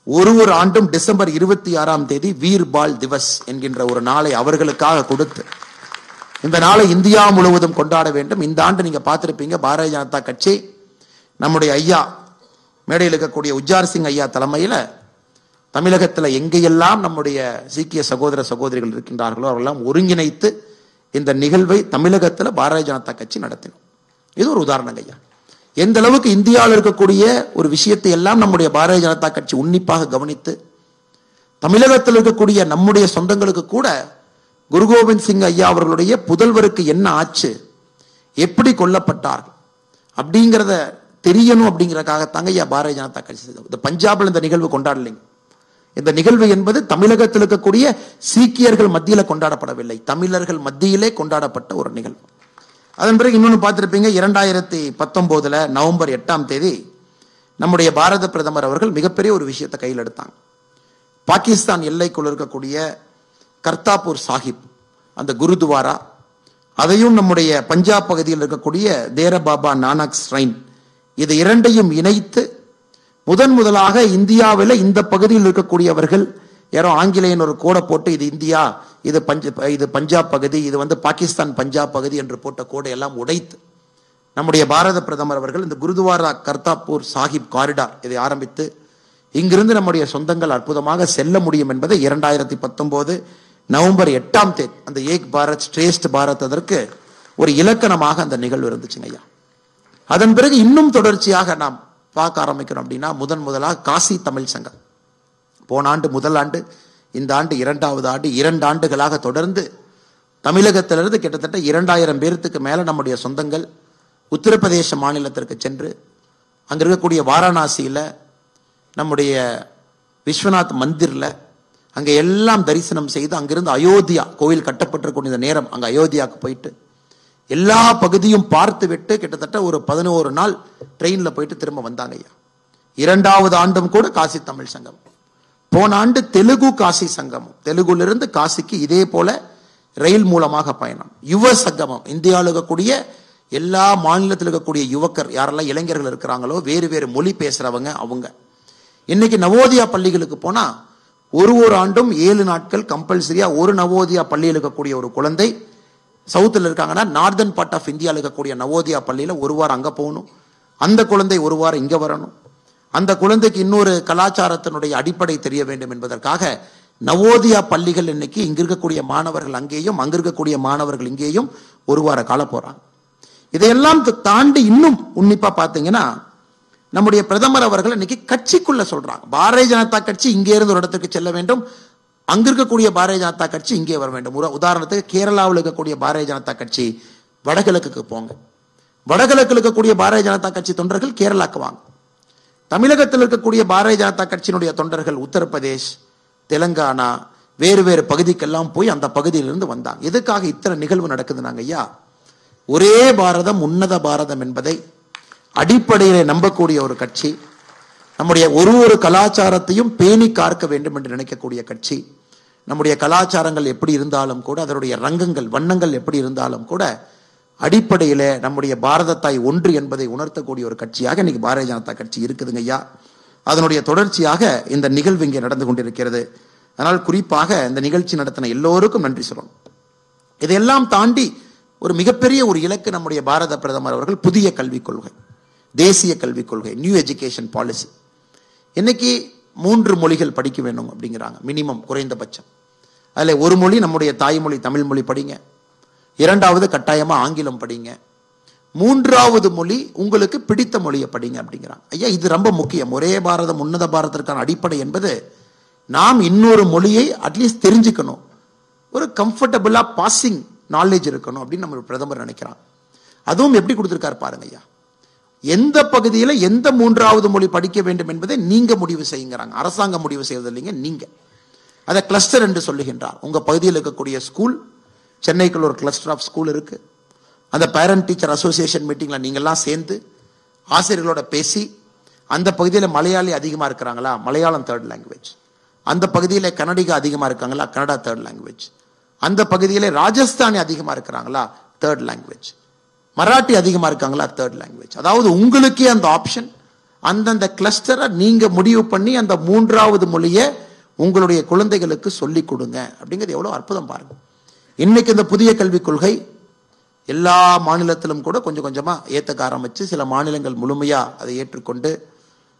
Speaker 3: ஒரு ஆண்டும் டிசம்பர் 26 வீர் பால் திவஸ் என்கின்ற ஒரு நாளை அவர்களுக்காக கொடுத்து இந்த நாளை இந்தியா முழுவதும் கொண்டாட வேண்டும். இந்த ஆண்டு நீங்க பார்த்திருப்பீங்க, பாரதிய ஜனதா கட்சி நம்முடைய ஐயா மேடையில் இருக்கக்கூடிய உஜார் சிங் ஐயா தலைமையில் தமிழகத்தில் எங்கெல்லாம் நம்முடைய சீக்கிய சகோதர சகோதரிகள் இருக்கின்றார்களோ அவரெல்லாம் ஒருங்கிணைத்து இந்த நிகழ்வை தமிழகத்தில் பாரதிய ஜனதா கட்சி நடத்தினோம். இது ஒரு உதாரணம் ஐயா. எந்த அளவுக்கு இந்தியாவில் இருக்கக்கூடிய ஒரு விஷயத்தை எல்லாம் நம்முடைய பாரதிய ஜனதா கட்சி உன்னிப்பாக கவனித்து தமிழகத்தில் இருக்கக்கூடிய நம்முடைய சொந்தங்களுக்கு கூட குரு கோபிந்த் சிங் ஐயா அவர்களுடைய புதல்வருக்கு என்ன ஆச்சு, எப்படி கொல்லப்பட்டார்கள் அப்படிங்கிறத தெரியணும் அப்படிங்கிறதுக்காகத்தாங்க ஐயா பாரதிய ஜனதா கட்சி. இந்த பஞ்சாபில் இந்த நிகழ்வு கொண்டாடலைங்க. இந்த நிகழ்வு என்பது தமிழகத்தில் இருக்கக்கூடிய சீக்கியர்கள் மத்தியில கொண்டாடப்படவில்லை, தமிழர்கள் மத்தியிலே கொண்டாடப்பட்ட ஒரு நிகழ்வு. அதன் பிறகு இன்னொன்று பார்த்திருப்பீங்க, 2019 நவம்பர் 8 நம்முடைய பாரத பிரதமர் அவர்கள் மிகப்பெரிய ஒரு விஷயத்தை கையில் எடுத்தாங்க. பாகிஸ்தான் எல்லைக்குள் இருக்கக்கூடிய கர்த்தாப்பூர் சாஹிப் அந்த குருத்வாரா, அதையும் நம்முடைய பஞ்சாப் பகுதியில் இருக்கக்கூடிய தேர பாபா நானக் ஸ்ரைன், இது இரண்டையும் இணைத்து முதலாக இந்தியாவில் இந்த பகுதியில் இருக்கக்கூடியவர்கள் யாரோ ஆங்கிலேயன் ஒரு கோடை போட்டு இது இந்தியா, இது பஞ்சாப் பகுதி, இது பாகிஸ்தான் பஞ்சாப் பகுதி என்று போட்ட கோடை எல்லாம் உடைத்து நம்முடைய பாரத பிரதமர் அவர்கள் இந்த குருத்வாரா கர்த்தாப்பூர் சாஹிப் காரிடார் இதை ஆரம்பித்து இங்கிருந்து நம்முடைய சொந்தங்கள் அற்புதமாக செல்ல முடியும் என்பதை 2019 நவம்பர் 8 அந்த ஏக் பாரத் ஸ்ரேஷ்ட பாரத் அதற்கு ஒரு இலக்கணமாக அந்த நிகழ்வு இருந்துச்சுங்க ஐயா. அதன் பிறகு இன்னும் தொடர்ச்சியாக நாம் பார்க்க ஆரம்பிக்கிறோம் அப்படின்னா, முதலாக காசி தமிழ் சங்கம் போன ஆண்டு முதல் ஆண்டு, இந்த ஆண்டு 2வது ஆண்டு, 2 ஆண்டுகளாக தொடர்ந்து தமிழகத்திலிருந்து கிட்டத்தட்ட 2000 பேருக்கு மேல நம்முடைய சொந்தங்கள் உத்தரப்பிரதேச மாநிலத்திற்கு சென்று அங்க இருக்கக்கூடிய வாரணாசியில நம்முடைய விஸ்வநாத் மந்திர்ல அங்க எல்லாம் தரிசனம் செய்து அங்கிருந்து அயோத்தியா கோவில் கட்டப்பட்டிருக்கூடிய நேரம் அங்க அயோத்தியாவுக்கு போயிட்டு எல்லா பகுதியும் பார்த்து விட்டு கிட்டத்தட்ட ஒரு 11 நாள் ட்ரெயின்ல போயிட்டு திரும்ப வந்தாங்க ஐயா. 2வது ஆண்டும் கூட காசி தமிழ் சங்கம், போன ஆண்டு தெலுங்கு காசி சங்கமம், தெலுங்குல இருந்து காசிக்கு இதே போல ரயில் மூலமாக பயணம். யுவ சங்கமம், இந்தியாவில் இருக்கக்கூடிய எல்லா மாநிலத்தில் இருக்கக்கூடிய யுவக்கர் யாரெல்லாம் இளைஞர்கள் இருக்கிறாங்களோ, வேறு வேறு மொழி பேசுறவங்க, அவங்க இன்னைக்கு நவோதயா பள்ளிகளுக்கு போனா ஒரு ஆண்டும் 7 நாட்கள் கம்பல்சரியா ஒரு நவோதயா பள்ளியில் இருக்கக்கூடிய ஒரு குழந்தை சவுத்தில் இருக்காங்கன்னா நார்தன் பார்ட் ஆஃப் இந்தியாவில் இருக்கக்கூடிய நவோதயா பள்ளியில ஒரு வாரம் அங்க போகணும், அந்த குழந்தை ஒரு வாரம் இங்க வரணும், அந்த குழந்தைக்கு இன்னொரு கலாச்சாரத்தினுடைய அடிப்படை தெரிய வேண்டும் என்பதற்காக நவோதயா பள்ளிகள் இன்னைக்கு இங்க இருக்கக்கூடிய மாணவர்கள் அங்கேயும் அங்க இருக்கக்கூடிய மாணவர்கள் இங்கேயும் ஒரு வார காலம் போறாங்க. இதையெல்லாம் தாண்டி இன்னும் உன்னிப்பா பாத்தீங்கன்னா நம்முடைய பிரதமர் அவர்கள் இன்னைக்கு கட்சிக்குள்ள சொல்றாங்க, பாரதிய ஜனதா கட்சி இங்கே இருந்து ஒரு இடத்துக்கு செல்ல வேண்டும், அங்க இருக்கக்கூடிய பாரதிய ஜனதா கட்சி இங்கே வர வேண்டும். உதாரணத்துக்கு கேரளாவில் இருக்கக்கூடிய பாரதிய ஜனதா கட்சி வடகிழக்குக்கு போங்க, வடகிழக்கில் இருக்கக்கூடிய பாரதிய ஜனதா கட்சி தொண்டர்கள் கேரளாக்கு வாங்க, தமிழகத்தில் இருக்கக்கூடிய பாரதிய ஜனதா கட்சியினுடைய தொண்டர்கள் உத்தரப்பிரதேஷ், தெலுங்கானா, வேறு வேறு பகுதிக்கெல்லாம் போய் அந்த பகுதியிலிருந்து வந்தாங்க. எதுக்காக இத்தனை நிகழ்வு நடக்குதுனாங்க ஐயா? ஒரே பாரதம் உன்னத பாரதம் என்பதை அடிப்படையில் நம்பக்கூடிய ஒரு கட்சி, நம்முடைய ஒரு கலாச்சாரத்தையும் பேணி காக்க வேண்டும் என்று நினைக்கக்கூடிய கட்சி, நம்முடைய கலாச்சாரங்கள் எப்படி இருந்தாலும் கூட, அதனுடைய ரங்கங்கள் வண்ணங்கள் எப்படி இருந்தாலும் கூட அடிப்படையில நம்முடைய பாரத தாய் ஒன்று என்பதை உணர்த்தக்கூடிய ஒரு கட்சியாக இன்னைக்கு பாரதிய ஜனதா கட்சி இருக்குதுங்க ஐயா. அதனுடைய தொடர்ச்சியாக இந்த நிகழ்வு இங்கே நடந்து கொண்டிருக்கிறது. அதனால் குறிப்பாக இந்த நிகழ்ச்சி நடத்தின எல்லோருக்கும் நன்றி சொல்லணும். இதையெல்லாம் தாண்டி ஒரு மிகப்பெரிய ஒரு இலக்கு நம்முடைய பாரத பிரதமர் அவர்கள் புதிய கல்விக் கொள்கை, தேசிய கல்விக் கொள்கை, நியூ எஜுகேஷன் பாலிசி. இன்னைக்கு 3 மொழிகள் படிக்க வேண்டும் அப்படிங்கிறாங்க மினிமம், குறைந்தபட்சம். அதுல ஒரு மொழி நம்முடைய தாய்மொழி தமிழ் மொழி படிங்க, 2வது கட்டாயமா ஆங்கிலம் படிங்க, 3வது மொழி உங்களுக்கு பிடித்த மொழியை படிங்க அப்படிங்கிறாங்க. ஐயா இது ரொம்ப முக்கியம். ஒரே பாரதம் உன்னத பாரதத்திற்கான அடிப்படை என்பது நாம் இன்னொரு மொழியை அட்லீஸ்ட் தெரிஞ்சுக்கணும், ஒரு கம்ஃபர்டபுளா பாசிங் நாலேஜ் இருக்கணும் அப்படின்னு நம்ம பிரதமர் நினைக்கிறான். அதுவும் எப்படி கொடுத்திருக்காரு பாருங்க ஐயா. எந்த பகுதியில் எந்த 3வது மொழி படிக்க வேண்டும் என்பதை நீங்க முடிவு செய்யுங்கிறாங்க. அரசாங்கம் முடிவு செய்வது இல்லைங்க, நீங்க. அதை கிளஸ்டர் என்று சொல்லுகின்றார். உங்க பகுதியில் இருக்கக்கூடிய ஸ்கூல், சென்னைக்குள்ள ஒரு கிளஸ்டர் ஆஃப் ஸ்கூல் இருக்கு, அந்த பேரண்ட் டீச்சர் அசோசியேஷன் மீட்டிங்ல நீங்கெல்லாம் சேர்ந்து ஆசிரியர்களோட பேசி, அந்த பகுதியில் மலையாளி அதிகமா இருக்கிறாங்களா, மலையாளம் 3rd லாங்குவேஜ், அந்த பகுதியில் கன்னடிகா அதிகமா இருக்காங்களா, கன்னடா 3rd லாங்குவேஜ், அந்த பகுதியில் ராஜஸ்தானி அதிகமா இருக்கிறாங்களா, 3rd லாங்குவேஜ், மராட்டி அதிகமா இருக்காங்களா, 3rd லாங்குவேஜ். அதாவது உங்களுக்கே அந்த ஆப்ஷன், அந்தந்த கிளஸ்டரை நீங்க முடிவு பண்ணி அந்த 3வது மொழியை உங்களுடைய குழந்தைகளுக்கு சொல்லிக் கொடுங்க அப்படிங்கிறது எவ்வளவு அற்புதம் பாருங்க. இன்னைக்கு இந்த புதிய கல்விக் கொள்கை எல்லா மாநிலத்திலும் கூட கொஞ்சம் கொஞ்சமா ஏத்துக்க ஆரம்பிச்சு, சில மாநிலங்கள் முழுமையா அதை ஏற்றுக்கொண்டு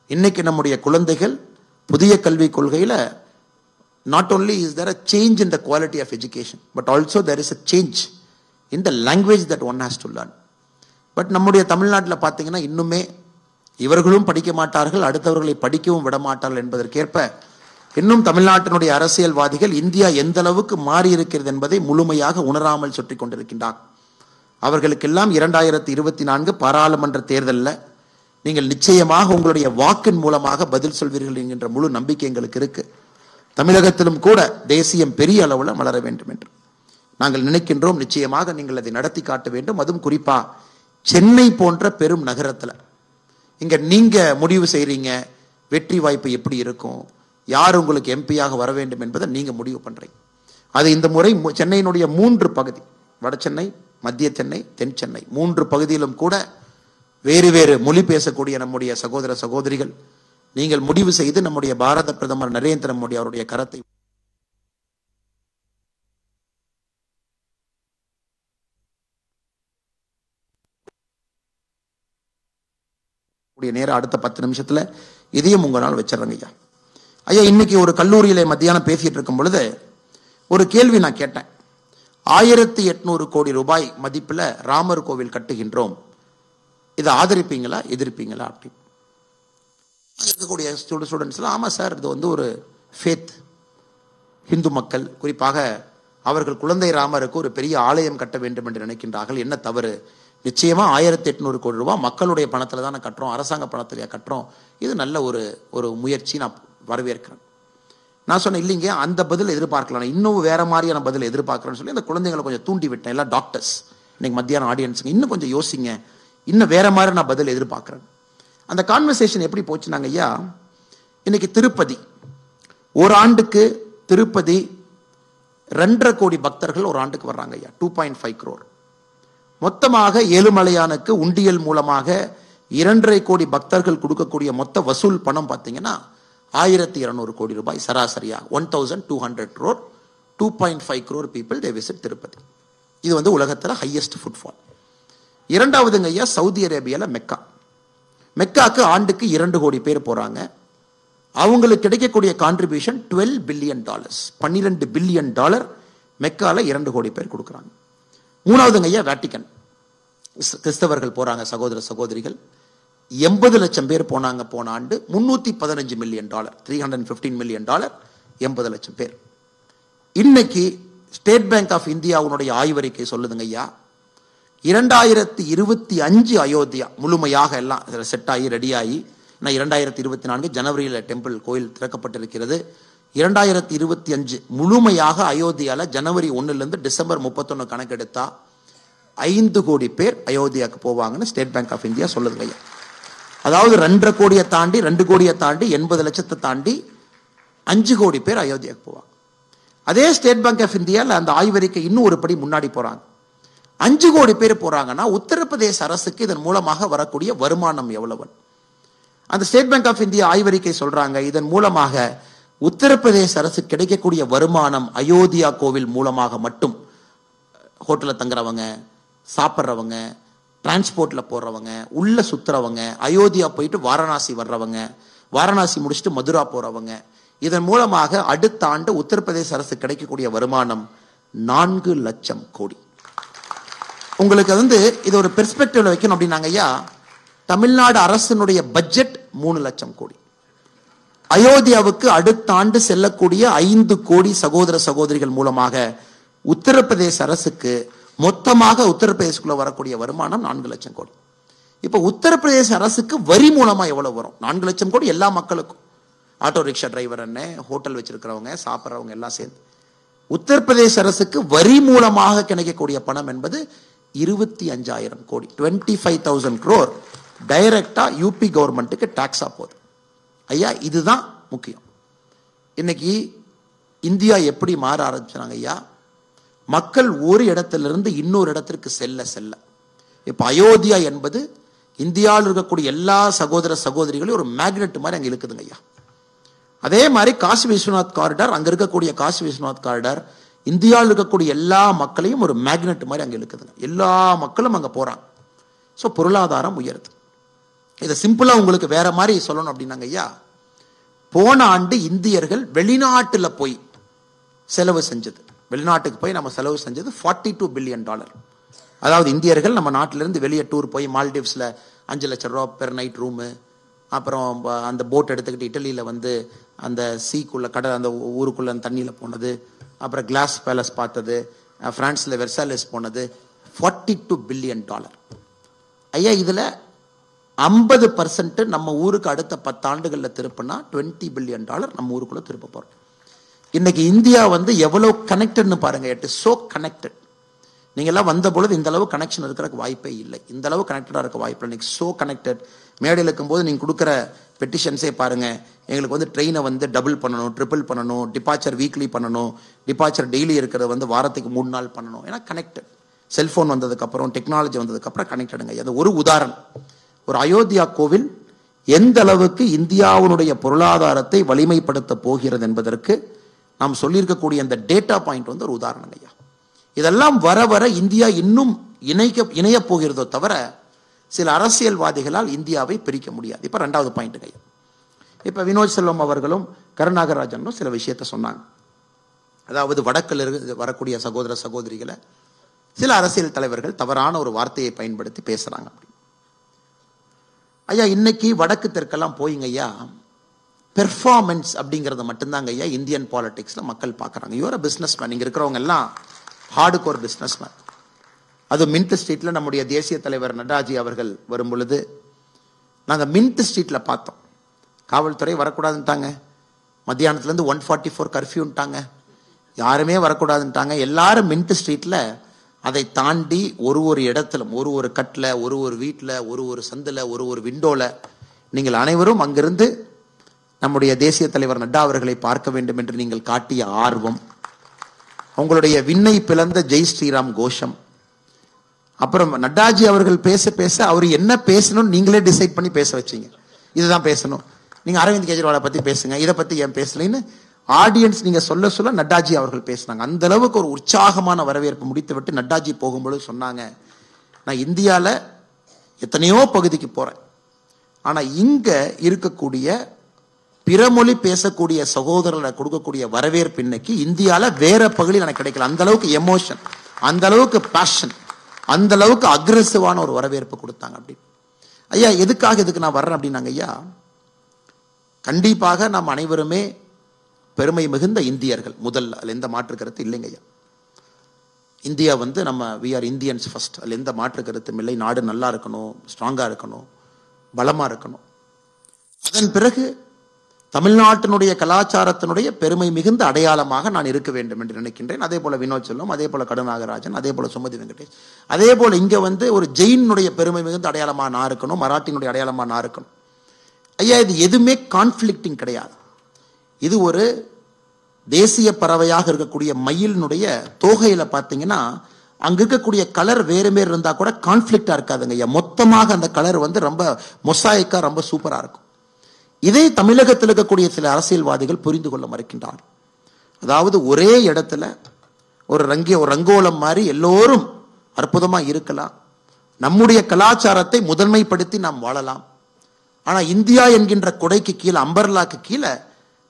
Speaker 3: இன்னைக்கு நம்முடைய குழந்தைகள் புதிய கல்விக் கொள்கையில not only is there a change in the quality of education, but also there is a change in the language that one has to learn. But நம்முடைய தமிழ்நாட்டில் பார்த்தீங்கன்னா இன்னுமே இவர்களும் படிக்க மாட்டார்கள், அடுத்தவர்களை படிக்கவும் விட மாட்டார்கள் என்பதற்கேற்ப இன்னும் தமிழ்நாட்டினுடைய அரசியல்வாதிகள் இந்தியா எந்த அளவுக்கு மாறி இருக்கிறது என்பதை முழுமையாக உணராமல் சுற்றி கொண்டிருக்கின்றார். அவர்களுக்கெல்லாம் 2024 பாராளுமன்ற தேர்தலில் நீங்கள் நிச்சயமாக உங்களுடைய வாக்கின் மூலமாக பதில் சொல்வீர்கள் என்கின்ற முழு நம்பிக்கை எங்களுக்கு இருக்கு. தமிழகத்திலும் கூட தேசியம் பெரிய அளவில் வளர வேண்டும் என்று நாங்கள் நினைக்கின்றோம். நிச்சயமாக நீங்கள் அதை நடத்தி காட்ட வேண்டும். அதுவும் குறிப்பா சென்னை போன்ற பெரும் நகரத்துல இங்க நீங்க முடிவு செய்றீங்க வெற்றி வாய்ப்பு எப்படி இருக்கும், யார் உங்களுக்கு எம்பியாக வர வேண்டும் என்பதை நீங்க முடிவு பண்றீங்க. அது இந்த முறை சென்னையினுடைய 3 பகுதி, வட சென்னை, மத்திய சென்னை, தென் சென்னை 3 பகுதியிலும் கூட வேறு வேறு மொழி பேசக்கூடிய நம்முடைய சகோதர சகோதரிகள் நீங்கள் முடிவு செய்து நம்முடைய பாரத பிரதமர் நரேந்திர மோடி அவருடைய கரத்தை நேரம் அடுத்த 10 நிமிஷத்துல இதையும் உங்களால் வச்சிடறேங்க ஐயா. ஐயா, இன்னைக்கு ஒரு கல்லூரியில மத்தியானம் பேசிட்டு இருக்கும் பொழுது ஒரு கேள்வி நான் கேட்டேன். 1800 கோடி ரூபாய் மதிப்புல ராமர் கோவில் கட்டுகின்றோம், இதை ஆதரிப்பீங்களா எதிர்ப்பீங்களா அப்படின்னு இருக்கக்கூடிய ஸ்டூடெண்ட்ஸ்லாம் ஆமா சார், இது வந்து ஒரு ஃபேத், ஹிந்து மக்கள் குறிப்பாக அவர்கள் குழந்தை ராமருக்கு ஒரு பெரிய ஆலயம் கட்ட வேண்டும் என்று நினைக்கின்றார்கள், என்ன தவறு, நிச்சயமா 1800 கோடி ரூபாய் மக்களுடைய பணத்துல தானே கட்டுறோம், அரசாங்க பணத்திலேயே கட்டுறோம், இது நல்ல ஒரு முயற்சி, நான் வரவேற்கிறேன். நான் சொன்னேன் இல்லைங்க, அந்த பதில் எதிர்பார்க்கலாம், இன்னும் வேற மாதிரியான பதில் எதிர்பார்க்கிறேன்னு சொல்லி அந்த குழந்தைகளை கொஞ்சம் தூண்டி விட்டேன். எல்லாம் டாக்டர்ஸ் இன்னைக்கு மத்தியானம் ஆடியன்ஸுங்க இன்னும் கொஞ்சம் யோசிங்க, இன்னும் வேற மாதிரி நான் பதில் எதிர்பார்க்கிறேன். அந்த கான்வர்சேஷன் எப்படி போச்சுனாங்க ஐயா, இன்னைக்கு திருப்பதி ஒரு ஆண்டுக்கு திருப்பதி 2.5 கோடி பக்தர்கள் ஒரு ஆண்டுக்கு வர்றாங்க ஐயா, 2.5 crore. மொத்தமாக ஏழுமலையானுக்கு உண்டியல் மூலமாக 2.5 கோடி பக்தர்கள் கொடுக்கக்கூடிய மொத்த வசூல் பணம் பார்த்தீங்கன்னா 1200 கோடி ரூபாய் சராசரியா, 1200 crore, 2.5 crore people they visit Tirupati. இது வந்து உலகத்தில் ஹையஸ்ட் ஃபுட்ஃபால். இரண்டாவதுங்க ஐயா சவுதி அரேபியால மெக்கா. மெக்காக்கு ஆண்டுக்கு 2 கோடி பேர் போறாங்க. அவங்களுக்கு கிடைக்கக்கூடிய கான்ட்ரிபியூஷன் $12 பில்லியன், $12 பில்லியன் மெக்கால 2 கோடி பேர் கொடுக்குறாங்க. மூணாவதுங்க ஐயா வேட்டிக்கன், கிறிஸ்தவர்கள் போறாங்க சகோதர சகோதரிகள், 80 லட்சம் பேர் போனாங்க போன ஆண்டு, $315 மில்லியன், $315 மில்லியன், 80 லட்சம் பேர். இன்னைக்கு ஸ்டேட் பேங்க் ஆஃப் இந்தியாவுடைய ஆய்வறிக்கை சொல்லுதுங்க ஐயா, 2025 அயோத்தியா முழுமையாக எல்லாம் செட் ஆகி ரெடி ஆகி, 2024 ஜனவரியில் டெம்பிள் கோயில் திறக்கப்பட்டிருக்கிறது. 2025 முழுமையாக அயோத்தியால ஜனவரி 1 டிசம்பர் 31 கணக்கெடுத்தா 5 கோடி பேர் அயோத்தியாவுக்கு போவாங்கன்னு ஸ்டேட் பேங்க் ஆஃப் இந்தியா சொல்லுதுங்க ஐயா. அதாவது 2.5 கோடியை தாண்டி 2 கோடியை தாண்டி 80 லட்சத்தை தாண்டி 5 கோடி பேர் அயோத்தியாவுக்கு போவாங்க. அதே ஸ்டேட் பேங்க் ஆஃப் இந்தியாவில் அந்த ஆய்வறிக்கை இன்னும் ஒரு படி முன்னாடி போறாங்க. 5 கோடி பேர் போறாங்கன்னா உத்தரப்பிரதேச அரசுக்கு இதன் மூலமாக வரக்கூடிய வருமானம் எவ்வளவு? அந்த ஸ்டேட் பேங்க் ஆஃப் இந்தியா ஆய்வறிக்கை சொல்றாங்க, இதன் மூலமாக உத்தரப்பிரதேச அரசு கிடைக்கக்கூடிய வருமானம் அயோத்தியா கோவில் மூலமாக மட்டும், ஹோட்டல்ல தங்குறவங்க, சாப்பிட்றவங்க, டிரான்ஸ்போர்ட்ல போறவங்க, உள்ள சுத்துறவங்க, அயோத்தியா போயிட்டு வாரணாசி வர்றவங்க, வாரணாசி முடிச்சுட்டு மதுரா போறவங்க, இதன் மூலமாக அடுத்த ஆண்டு உத்தரப்பிரதேச அரசு கிடைக்கக்கூடிய வருமானம் 4 லட்சம் கோடி. உங்களுக்கு வந்து இது ஒரு பெர்ஸ்பெக்டிவ்ல வைக்கணும் அப்படின்னாங்க ஐயா, தமிழ்நாடு அரசினுடைய பட்ஜெட் 3 லட்சம் கோடி. அயோத்தியாவுக்கு அடுத்த ஆண்டு செல்லக்கூடிய 5 கோடி சகோதர சகோதரிகள் மூலமாக உத்தரப்பிரதேச அரசுக்கு மொத்தமாக உத்தரப்பிரதேசக்குள்ள வரக்கூடிய வருமானம் 4 லட்சம் கோடி. இப்ப உத்தரப்பிரதேச அரசுக்கு வரி மூலமா எவ்வளவு வரும்? 4 லட்சம் கோடி எல்லா மக்களுக்கும், ஆட்டோ ரிக்ஷா டிரைவர் என்ன, ஹோட்டல் வச்சிருக்கிறவங்க, சாப்பிட்றவங்க எல்லாம் சேர்ந்து. உத்தரப்பிரதேச அரசுக்கு வரி மூலமாக கிடைக்கக்கூடிய பணம் என்பது 25,000 கோடி, 25,000 crore டைரக்டா யூபி கவர்மெண்ட்டுக்கு டாக்ஸா போகுது. ஐயா இதுதான் முக்கியம். இன்னைக்கு இந்தியா எப்படி மாற ஆரம்பிச்சாங்க ஐயா, மக்கள் ஒரு இடத்திலிருந்து இன்னொரு இடத்திற்கு செல்ல செல்ல, இப்ப அயோத்தியா என்பது இந்தியாவில் இருக்கக்கூடிய எல்லா சகோதர சகோதரிகளையும் ஒரு மேக்னெட் மாதிரி அங்க இருக்குதுங்க ஐயா. அதே மாதிரி காசி விஸ்வநாத் காரிடார், அங்க இருக்கக்கூடிய காசி விஸ்வநாத் காரிடார் இந்தியாவில் இருக்கக்கூடிய எல்லா மக்களையும் ஒரு மேக்னெட் மாதிரி அங்க இருக்குதுங்க. எல்லா மக்களும் அங்க போறாங்க. ஸோ பொருளாதாரம் உயருது. இதை சிம்பிளா உங்களுக்கு வேற மாதிரி சொல்லணும் அப்படின்னாங்க ஐயா, போன ஆண்டு இந்தியர்கள் வெளிநாட்டுல போய் செலவு செஞ்சது, வெளிநாட்டுக்கு போய் நம்ம செலவு செஞ்சது $42 பில்லியன். அதாவது இந்தியர்கள் நம்ம நாட்டிலிருந்து வெளியே டூர் போய் மால்டீவ்ஸ்ல 5 லட்சம் ரூபா பெர் நைட் ரூமு, அப்புறம் அந்த போட் எடுத்துக்கிட்டு இட்டலியில வந்து அந்த சீக்குள்ள கடல் அந்த ஊருக்குள்ள தண்ணியில போனது, அப்புறம் கிளாஸ் பேலஸ் பார்த்தது, பிரான்ஸ்ல வெர்சாலிஸ் போனது, $42 பில்லியன். ஐயா இதுல 50% நம்ம ஊருக்கு அடுத்த 10 ஆண்டுகள்ல திருப்பினா $20 பில்லியன் நம்ம ஊருக்குள்ள திருப்ப போறோம். இன்னைக்கு இந்தியா வந்து எவ்வளவு கனெக்டட்னு பாருங்க. It is so connected. நீங்க எல்லாம் வந்த பொழுது இந்த அளவு கனெக்ஷன் இருக்கிறதுக்கு வாய்ப்பே இல்லை. இந்த அளவு கனெக்டடா இருக்க வாய்ப்பு இல்லை. So connected. மேடையில் இருக்கும்போது நீங்க கொடுக்குற பெட்டிஷன்ஸே பாருங்க. எங்களுக்கு வந்து ட்ரெயினை வந்து டபுள் பண்ணணும், ட்ரிபிள் பண்ணணும், டிபார்ச்சர் வீக்லி பண்ணணும், டிபார்ச்சர் டெய்லி இருக்கிறது வந்து வாரத்துக்கு 3 நாள் பண்ணணும். ஏன்னா கனெக்டட். செல்போன் வந்ததுக்கு அப்புறம், டெக்னாலஜி வந்ததுக்கு அப்புறம் கனெக்டடுங்க. அது ஒரு உதாரணம். ஒரு அயோத்தியா கோவில் எந்த அளவுக்கு இந்தியாவுடைய பொருளாதாரத்தை வலிமைப்படுத்த போகிறது என்பதற்கு நாம் சொல்லியிருக்கக்கூடிய அந்த டேட்டா பாயிண்ட் வந்து ஒரு உதாரணம் ஐயா. இதெல்லாம் வர வர இந்தியா இன்னும் இணைய போகிறதோ தவிர சில அரசியல்வாதிகளால் இந்தியாவை பிரிக்க முடியாது. இப்ப 2வது பாயிண்ட் ஐயா. இப்ப வினோத் செல்வம் அவர்களும் கருணாகராஜனும் சில விஷயத்தை சொன்னாங்க. அதாவது வடக்கில் வரக்கூடிய சகோதர சகோதரிகளை சில அரசியல் தலைவர்கள் தவறான ஒரு வார்த்தையை பயன்படுத்தி பேசுறாங்க. ஐயா இன்னைக்கு வடக்கு தெற்கெல்லாம் போயிங்க ஐயா, பெர்ஃபார்மன்ஸ் அப்படிங்கறத மட்டும்தாங்க ஐயா இந்தியன் பாலிடிக்ஸ்ல மக்கள் பாக்குறாங்க. You are business man. இங்க இருக்கிறவங்க எல்லாம் ஹார்டு கோர் பிசினஸ் மேன். அது மின்ட் ஸ்ட்ரீட்ல நம்முடைய தேசிய தலைவர் நட்டாஜி அவர்கள் வரும் பொழுது நாங்க மின்ட் ஸ்ட்ரீட்ல பார்த்தோம். காவல்துறை வரக்கூடாதுன்ட்டாங்க. மத்தியானத்துல இருந்து 144 கர்ஃபியூன்ட்டாங்க. யாருமே வரக்கூடாதுன்ட்டாங்க. எல்லாரும் மின்ட் ஸ்ட்ரீட்ல அதை தாண்டி ஒரு இடத்துல, ஒரு கட்ல, ஒரு வீட்டுல, ஒரு சந்தில, ஒரு விண்டோல நீங்கள் அனைவரும் அங்கிருந்து நம்முடைய தேசிய தலைவர் நட்டா அவர்களை பார்க்க வேண்டும் என்று நீங்கள் காட்டிய ஆர்வம், உங்களுடைய விண்ணை பிளந்த ஜெய் ஸ்ரீராம் கோஷம், அப்புறம் நட்டாஜி அவர்கள் பேச பேச அவர் என்ன பேசணும் நீங்களே டிசைட் பண்ணி பேச வச்சீங்க. இதுதான் பேசணும், நீங்க அரவிந்த் கெஜ்ரிவாலை பத்தி பேசுங்க, இதை பத்தி ஏன் பேசலன்னு ஆடியன்ஸ் நீங்க சொல்ல சொல்ல நட்டாஜி அவர்கள் பேசினாங்க. அந்த அளவுக்கு ஒரு உற்சாகமான வரவேற்பு முடித்து விட்டு நட்டாஜி போகும்போது சொன்னாங்க, நான் இந்தியால எத்தனையோ பகுதிக்கு போறேன், ஆனா இங்க இருக்கக்கூடிய பிறமொழி பேசக்கூடிய சகோதரர்களை கொடுக்கக்கூடிய வரவேற்பு இன்னைக்கு இந்தியால வேற பகுதியில் எனக்கு கிடைக்கல. அந்த அளவுக்கு எமோஷன், அந்த அளவுக்கு பேஷன், அந்த அளவுக்கு அக்ரெசிவான ஒரு வரவேற்பு கொடுத்தாங்க. அப்படி ஐயா இதுக்கு நான் வர்றேன் அப்படின்னாங்க ஐயா, கண்டிப்பாக நாம் அனைவருமே பெருமை மிகுந்த இந்தியர்கள். முதல்ல அதுல எந்த மாற்று கருத்து இல்லைங்க ஐயா. இந்தியா வந்து நம்ம வி ஆர் இந்தியன்ஸ் ஃபர்ஸ்ட். அதுல எந்த மாற்று கருத்தும் இல்லை. நாடு நல்லா இருக்கணும், ஸ்ட்ராங்கா இருக்கணும், பலமா இருக்கணும். அதன் பிறகு தமிழ்நாட்டினுடைய கலாச்சாரத்தினுடைய பெருமை மிகுந்த அடையாளமாக நான் இருக்க வேண்டும் என்று நினைக்கின்றேன். அதே போல வினோத் செல்வம், அதே போல கருணாகராஜன், அதே போல சுமதி வெங்கடேஷ், அதே போல இங்க வந்து ஒரு ஜெயினுடைய பெருமை மிகுந்த அடையாளமா நான் இருக்கணும், மராட்டினுடைய அடையாளமா நான் இருக்கணும். ஐயா இது எதுவுமே கான்ஃபிளிக்டிங் கிடையாது. இது ஒரு தேசிய பறவையாக இருக்கக்கூடிய மயிலினுடைய தோகையில பாத்தீங்கன்னா அங்க இருக்கக்கூடிய கலர் வேற வேறு இருந்தா கூட கான்ஃபிளிக்டா இருக்காதுங்க ஐயா. மொத்தமாக அந்த கலர் வந்து ரொம்ப மொசாய்க்கா ரொம்ப சூப்பரா இருக்கும். இதை தமிழகத்தில் இருக்கக்கூடிய சில அரசியல்வாதிகள் புரிந்து கொள்ள மறுக்கின்றார். அதாவது ஒரே இடத்துல ஒரு ரங்கோலம் மாதிரி எல்லோரும் அற்புதமா இருக்கலாம், நம்முடைய கலாச்சாரத்தை முதன்மைப்படுத்தி நாம் வாழலாம். ஆனா இந்தியா என்கின்ற கொடைக்கு கீழே, அம்பர்லாக்கு கீழே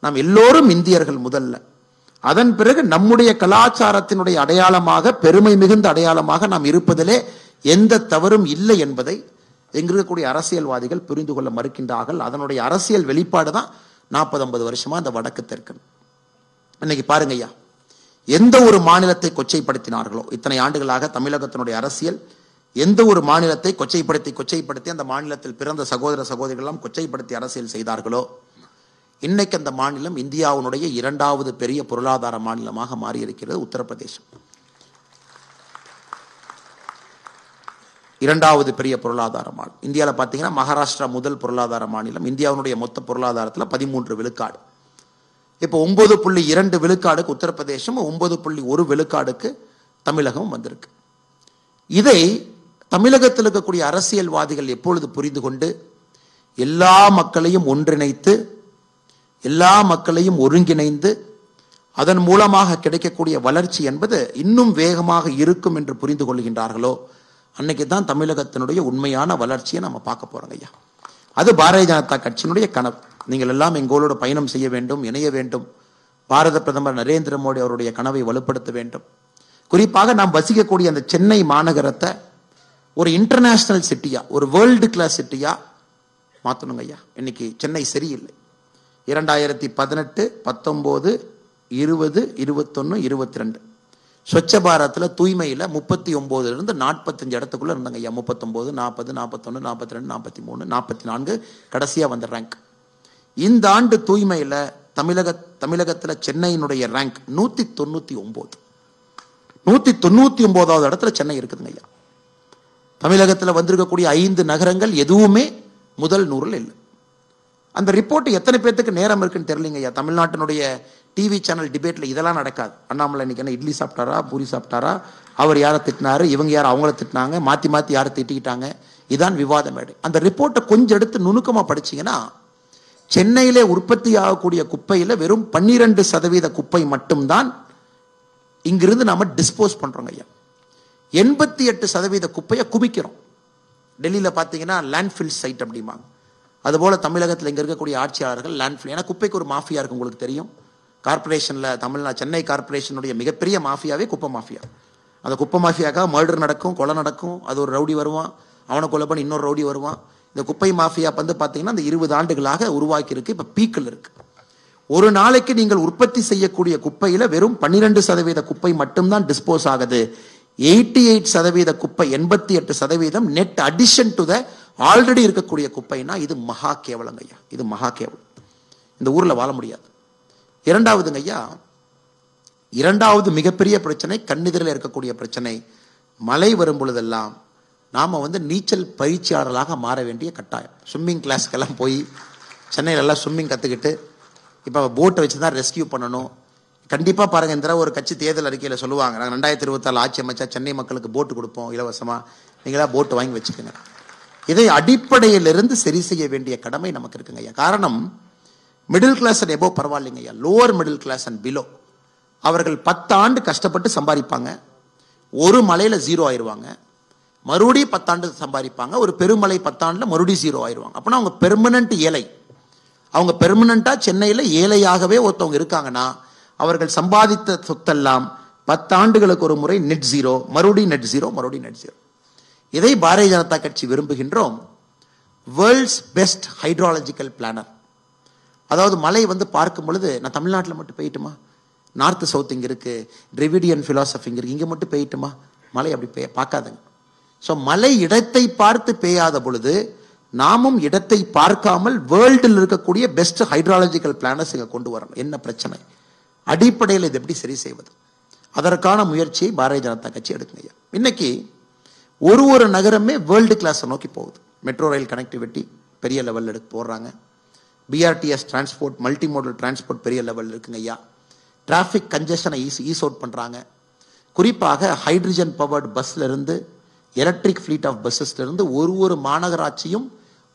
Speaker 3: நாம் எல்லோரும் இந்தியர்கள் முதல்ல, அதன் பிறகு நம்முடைய கலாச்சாரத்தினுடைய அடையாளமாக, பெருமை மிகுந்த அடையாளமாக நாம் இருப்பதிலே எந்த தவறும் இல்லை என்பதை எங்க இருக்கக்கூடிய அரசியல்வாதிகள் புரிந்து கொள்ள மறுக்கின்றார்கள். அதனுடைய அரசியல் வெளிப்பாடு தான் 40-50 வருஷமா இந்த வடக்கு தெற்கு. இன்னைக்கு பாருங்க ஐயா, எந்த ஒரு மாநிலத்தை கொச்சைப்படுத்தினார்களோ இத்தனை ஆண்டுகளாக தமிழகத்தினுடைய அரசியல், எந்த ஒரு மாநிலத்தை கொச்சைப்படுத்தி அந்த மாநிலத்தில் பிறந்த சகோதர சகோதரிகள் எல்லாம் கொச்சைப்படுத்தி அரசியல் செய்தார்களோ, இன்னைக்கு அந்த மாநிலம் இந்தியாவுடைய 2வது பெரிய பொருளாதார மாநிலமாக மாறி இருக்கிறது உத்தரப்பிரதேசம். 2வது பெரிய பொருளாதார மாநிலம் இந்தியாவில் பார்த்தீங்கன்னா மகாராஷ்டிரா முதல் பொருளாதார மாநிலம். இந்தியாவுடைய மொத்த பொருளாதாரத்தில் 13 விழுக்காடு. இப்போ 9.2 விழுக்காடுக்கு உத்தரப்பிரதேசம், 9.1 விழுக்காடுக்கு தமிழகம் வந்திருக்கு. இதை தமிழகத்தில் இருக்கக்கூடிய அரசியல்வாதிகள் எப்பொழுது புரிந்து கொண்டு எல்லா மக்களையும் ஒன்றிணைத்து, எல்லா மக்களையும் ஒருங்கிணைந்து அதன் மூலமாக கிடைக்கக்கூடிய வளர்ச்சி என்பது இன்னும் வேகமாக இருக்கும் என்று புரிந்து கொள்கின்றார்களோ, அன்னைக்கு தான் தமிழகத்தினுடைய உண்மையான வளர்ச்சியை நம்ம பார்க்க போறோம் ஐயா. அது பாரதிய ஜனதா கட்சியினுடைய கனவு. நீங்கள் எல்லாம் எங்களோட பயணம் செய்ய வேண்டும், இணைய வேண்டும். பாரத பிரதமர் நரேந்திர மோடி அவருடைய கனவை வலுப்படுத்த வேண்டும். குறிப்பாக நாம் வசிக்கக்கூடிய அந்த சென்னை மாநகரத்தை ஒரு இன்டர்நேஷனல் சிட்டியா, ஒரு வேர்ல்டு கிளாஸ் சிட்டியா மாற்றணுங்க ஐயா. இன்னைக்கு சென்னை சரியில்லை. 2018, 19, 20, 21, 22 ஸ்வச்ச பாரத்ல தூய்மையில 39 இருந்து 45 இடத்துக்குள்ள இருந்தாங்க ஐயா. 39, 40, 41, 42, 43, 44 கடைசியா வந்த ரேங்க். இந்த ஆண்டு தூய்மையில தமிழகத்தில் சென்னையினுடைய ரேங்க் 199. 199வது இடத்துல சென்னை இருக்குதுங்க ஐயா. தமிழகத்தில் வந்திருக்கக்கூடிய 5 நகரங்கள் எதுவுமே முதல் 100 இல்லை. அந்த ரிப்போர்ட் எத்தனை பேருக்கு நேரம் இருக்குன்னு தெரியலங்க ஐயா. தமிழ்நாட்டினுடைய டிவி சேனல் டிபேட்ல இதெல்லாம் நடக்காது. அண்ணாமலை இன்னைக்கு என்ன இட்லி சாப்பிட்டாரா, பூரி சாப்பிட்டாரா, அவர் யாரை திட்டினாரு, இவங்க யார் அவங்கள திட்டினாங்க, மாத்தி மாத்தி யாரை திட்டிக்கிட்டாங்க, இதான் விவாத மேடை. அந்த ரிப்போர்ட்டை கொஞ்சம் எடுத்து நுணுக்கமா படிச்சீங்கன்னா, சென்னையிலே உற்பத்தி ஆகக்கூடிய குப்பையில வெறும் 12% குப்பை மட்டும்தான் இங்கிருந்து நாம டிஸ்போஸ் பண்றோங்க ஐயா. 88% குப்பையை குவிக்கிறோம். டெல்லியில பாத்தீங்கன்னா லேண்ட்ஃபில் சைட் அப்படிம்பாங்க. அதுபோல தமிழகத்தில் இங்க இருக்கக்கூடிய ஆட்சியாளர்கள் லேண்ட்ஃபில், ஏன்னா குப்பைக்கு ஒரு மாஃபியா இருக்கு, உங்களுக்கு தெரியும். கார்பரேஷன்ல சென்னை கார்பரேஷனுடைய மிகப்பெரிய மாஃபியாவே குப்பை மாஃபியா. அந்த குப்பை மாஃபியாக்காக மர்டர் நடக்கும், கொலை நடக்கும், அது ஒரு ரவுடி வருவான், அவனை கொலை பண்ணி இன்னொரு ரவுடி வருவான். இந்த குப்பை மாஃபியா வந்து பாத்தீங்கன்னா இந்த 20 ஆண்டுகளாக உருவாக்கி இருக்கு. இப்ப பீக்கில் இருக்கு. ஒரு நாளைக்கு நீங்கள் உற்பத்தி செய்யக்கூடிய குப்பையில வெறும் 12% குப்பை மட்டும்தான் டிஸ்போஸ் ஆகுது. 88% குப்பை, 88% net addition to the already இருக்கக்கூடிய குப்பைனா இது மகா கேவலங்க ஐயா. இது மகா கேவலம். இந்த ஊர்ல வாழ முடியாது. இரண்டாவதுங்க ஐயா, இரண்டாவது மிகப்பெரிய பிரச்சனை கண்ணெதிரில் இருக்கக்கூடிய பிரச்சனை. மழை வரும் பொழுதெல்லாம் நாம வந்து நீச்சல் பயிற்சியாளர்களாக மாற வேண்டிய கட்டாயம். ஸ்விம்மிங் கிளாஸ்க்கெல்லாம் போய் சென்னையில எல்லாம் ஸ்விம்மிங் கத்துக்கிட்டு இப்ப போட்டை வச்சுதான் ரெஸ்கியூ பண்ணணும். கண்டிப்பா பாருங்க, இந்த ஒரு கட்சி தேர்தல் அறிக்கையில சொல்லுவாங்க, நாங்கள் 2024 ஆட்சி அமைச்சா சென்னை மக்களுக்கு போட்டு கொடுப்போம் இலவசமா, நீங்களா போட்டு வாங்கி வச்சுக்கோங்க. இதை அடிப்படையிலிருந்து சரி செய்ய வேண்டிய கடமை நமக்கு இருக்குங்க ஐயா. காரணம், மிடில் கிளாஸ் அண்ட் எபோவ் பரவாயில்லைங்க ஐயா. Lower middle class and below அவர்கள் 10 ஆண்டு கஷ்டப்பட்டு சம்பாதிப்பாங்க. ஒரு மலையில 0 ஆயிருவாங்க. மறுபடியும் 10 ஆண்டு சம்பாதிப்பாங்க. ஒரு பெருமலை 10 ஆண்டுல மறுபடியும் 0 ஆயிருவாங்க. அப்படின்னா அவங்க பெர்மனன்ட் ஏழை. அவங்க பெர்மனண்டா சென்னையில ஏழையாகவே ஒருத்தவங்க இருக்காங்கன்னா, அவர்கள் சம்பாதித்த சொத்தெல்லாம் 10 ஆண்டுகளுக்கு ஒரு முறை நெட் 0, மறுபடியும் நெட் 0, மறுபடியும் நெட் 0. இதை பாரதிய ஜனதா கட்சி விரும்புகின்றோம். World's best hydrological planar. அதாவது மலை வந்து பார்க்கும் பொழுது, நான் தமிழ்நாட்டில் மட்டும் போயிட்டுமா, நார்த் சவுத் இங்க இருக்கு, டிரிவிடியன் பிலாசபி இங்க இருக்கு, இங்க மட்டும் பெய்யட்டுமா, மழை அப்படி பார்க்காதுங்க. ஸோ மழை இடத்தை பார்த்து பெய்யாத பொழுது நாமும் இடத்தை பார்க்காமல் வேர்ல்டில் இருக்கக்கூடிய பெஸ்ட் ஹைட்ராலஜிக்கல் பிளானர்ஸ் இங்க கொண்டு வரணும். என்ன பிரச்சனை, அடிப்படையில் இது எப்படி சரி செய்வது, அதற்கான முயற்சியை பாரதிய ஜனதா கட்சி எடுக்குங்க. இன்னைக்கு ஒரு நகரமே வேர்ல்டு கிளாஸ் நோக்கி போகுது. மெட்ரோ ரயில் கனெக்டிவிட்டி பெரிய லெவலில் எடுத்து போடுறாங்க. BRTS transport, multi modal transport பெரிய லெவலில் இருக்குங்க ஐயா. டிராஃபிக் கன்ஜெஷனை ஈஸ் அவுட் பண்றாங்க. குறிப்பாக ஹைட்ரஜன் பவர்டு பஸ்ல இருந்து, எலக்ட்ரிக் ஃபிளீட் ஆஃப் பஸ்ஸஸ்ல இருந்து ஒரு மாநகராட்சியும்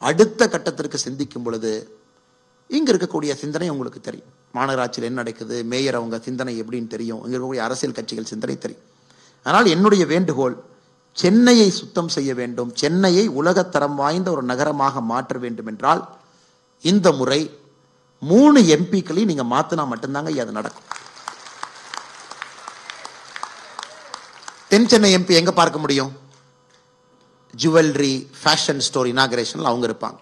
Speaker 3: அடுத்த கட்டத்திற்கு சிந்திக்கும் பொழுது இங்க இருக்கக்கூடிய சிந்தனை உங்களுக்கு தெரியும். மாநகராட்சியில் என்ன நடக்குது, மேயர் அவங்க சிந்தனை எப்படின்னு தெரியும், இங்க இருக்கக்கூடிய அரசியல் கட்சிகள் சிந்தனை தெரியும். ஆனால் என்னுடைய வேண்டுகோள், சென்னையை சுத்தம் செய்ய வேண்டும், சென்னையை உலகத்தரம் வாய்ந்த ஒரு நகரமாக மாற்ற வேண்டும் என்றால் இந்த முறை 3 எம்பிக்களையும் நீங்க மாத்தினா மட்டும்தாங்க அது நடக்கும். தென் சென்னை எம்பி எங்க பார்க்க முடியும்? ஜுவல்லரி, ஃபேஷன் ஸ்டோர் இனாகரேஷன்ல அவங்க இருப்பாங்க.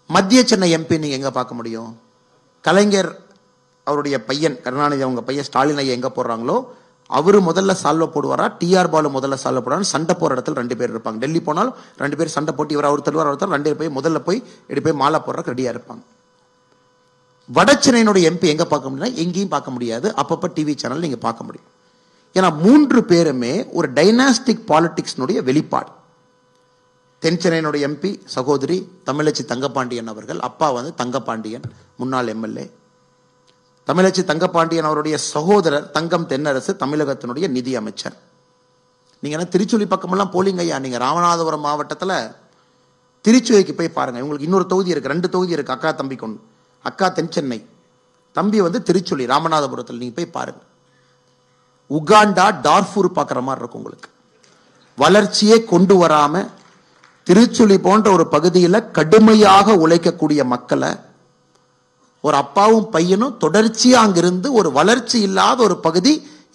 Speaker 3: மத்திய சென்னை எம்பி நீங்க எங்க பார்க்க முடியும்? கலைஞர் அவருடைய பையன் கருணாநிதி அவங்க பையன் ஸ்டாலின் ஐயா எங்க போடுறாங்களோ அவரு முதல்ல சால்வ போடுவாரா, டிஆர் பாலு முதல்ல சால்வ போடுவாரு. சண்டை போற இடத்துல 2 பேர் இருப்பாங்க. டெல்லி போனாலும் 2 பேர் சண்டை போட்டு இவர் அவர் தருவார், அவர் 2 பேர் முதல்ல போய் இப்படி போய் மாலை போடுறதுக்கு ரெடியா இருப்பாங்க. வட சென்னையினுடைய எம்பி எங்க பார்க்க முடியும்? எங்கேயும் பார்க்க முடியாது. அப்பப்ப டிவி சேனல் நீங்க பார்க்க முடியும். ஏன்னா 3 பேருமே ஒரு டைனாஸ்டிக் பாலிடிக்ஸ்னுடைய வெளிப்பாடு. தென் சென்னையினுடைய எம்பி சகோதரி தமிழச்சி தங்கப்பாண்டியன் அவர்கள், அப்பா வந்து தங்கப்பாண்டியன் முன்னாள் எம்எல்ஏ. தமிழச்சி தங்கப்பாண்டியன் அவருடைய சகோதரர் தங்கம் தென்னரசு தமிழகத்தினுடைய நிதி அமைச்சர். நீங்க திருச்சுழி பக்கமெல்லாம் போலிங்க ஐயா. நீங்க ராமநாதபுரம் மாவட்டத்துல திருச்சுழிக்கு போய் பாருங்க. உங்களுக்கு இன்னொரு தொகுதி இருக்கு, 2 தொகுதி இருக்கு. அக்கா தம்பி கொண்டு, அக்கா தென் சென்னை, தம்பி வந்து திருச்சுழி ராமநாதபுரத்தில். நீங்க போய் பாருங்க. உகாண்டா, டார்ஃபூர் பார்க்குற மாதிரி இருக்கும் உங்களுக்கு. வளர்ச்சியே கொண்டு வராம திருச்சுழி போன்ற ஒரு பகுதியில் கடுமையாக உழைக்கக்கூடிய மக்களை ஒரு அப்பாவும் பையனும் தொடர்ச்சியா அங்கிருந்து ஒரு வளர்ச்சி இல்லாத ஒரு பகுதி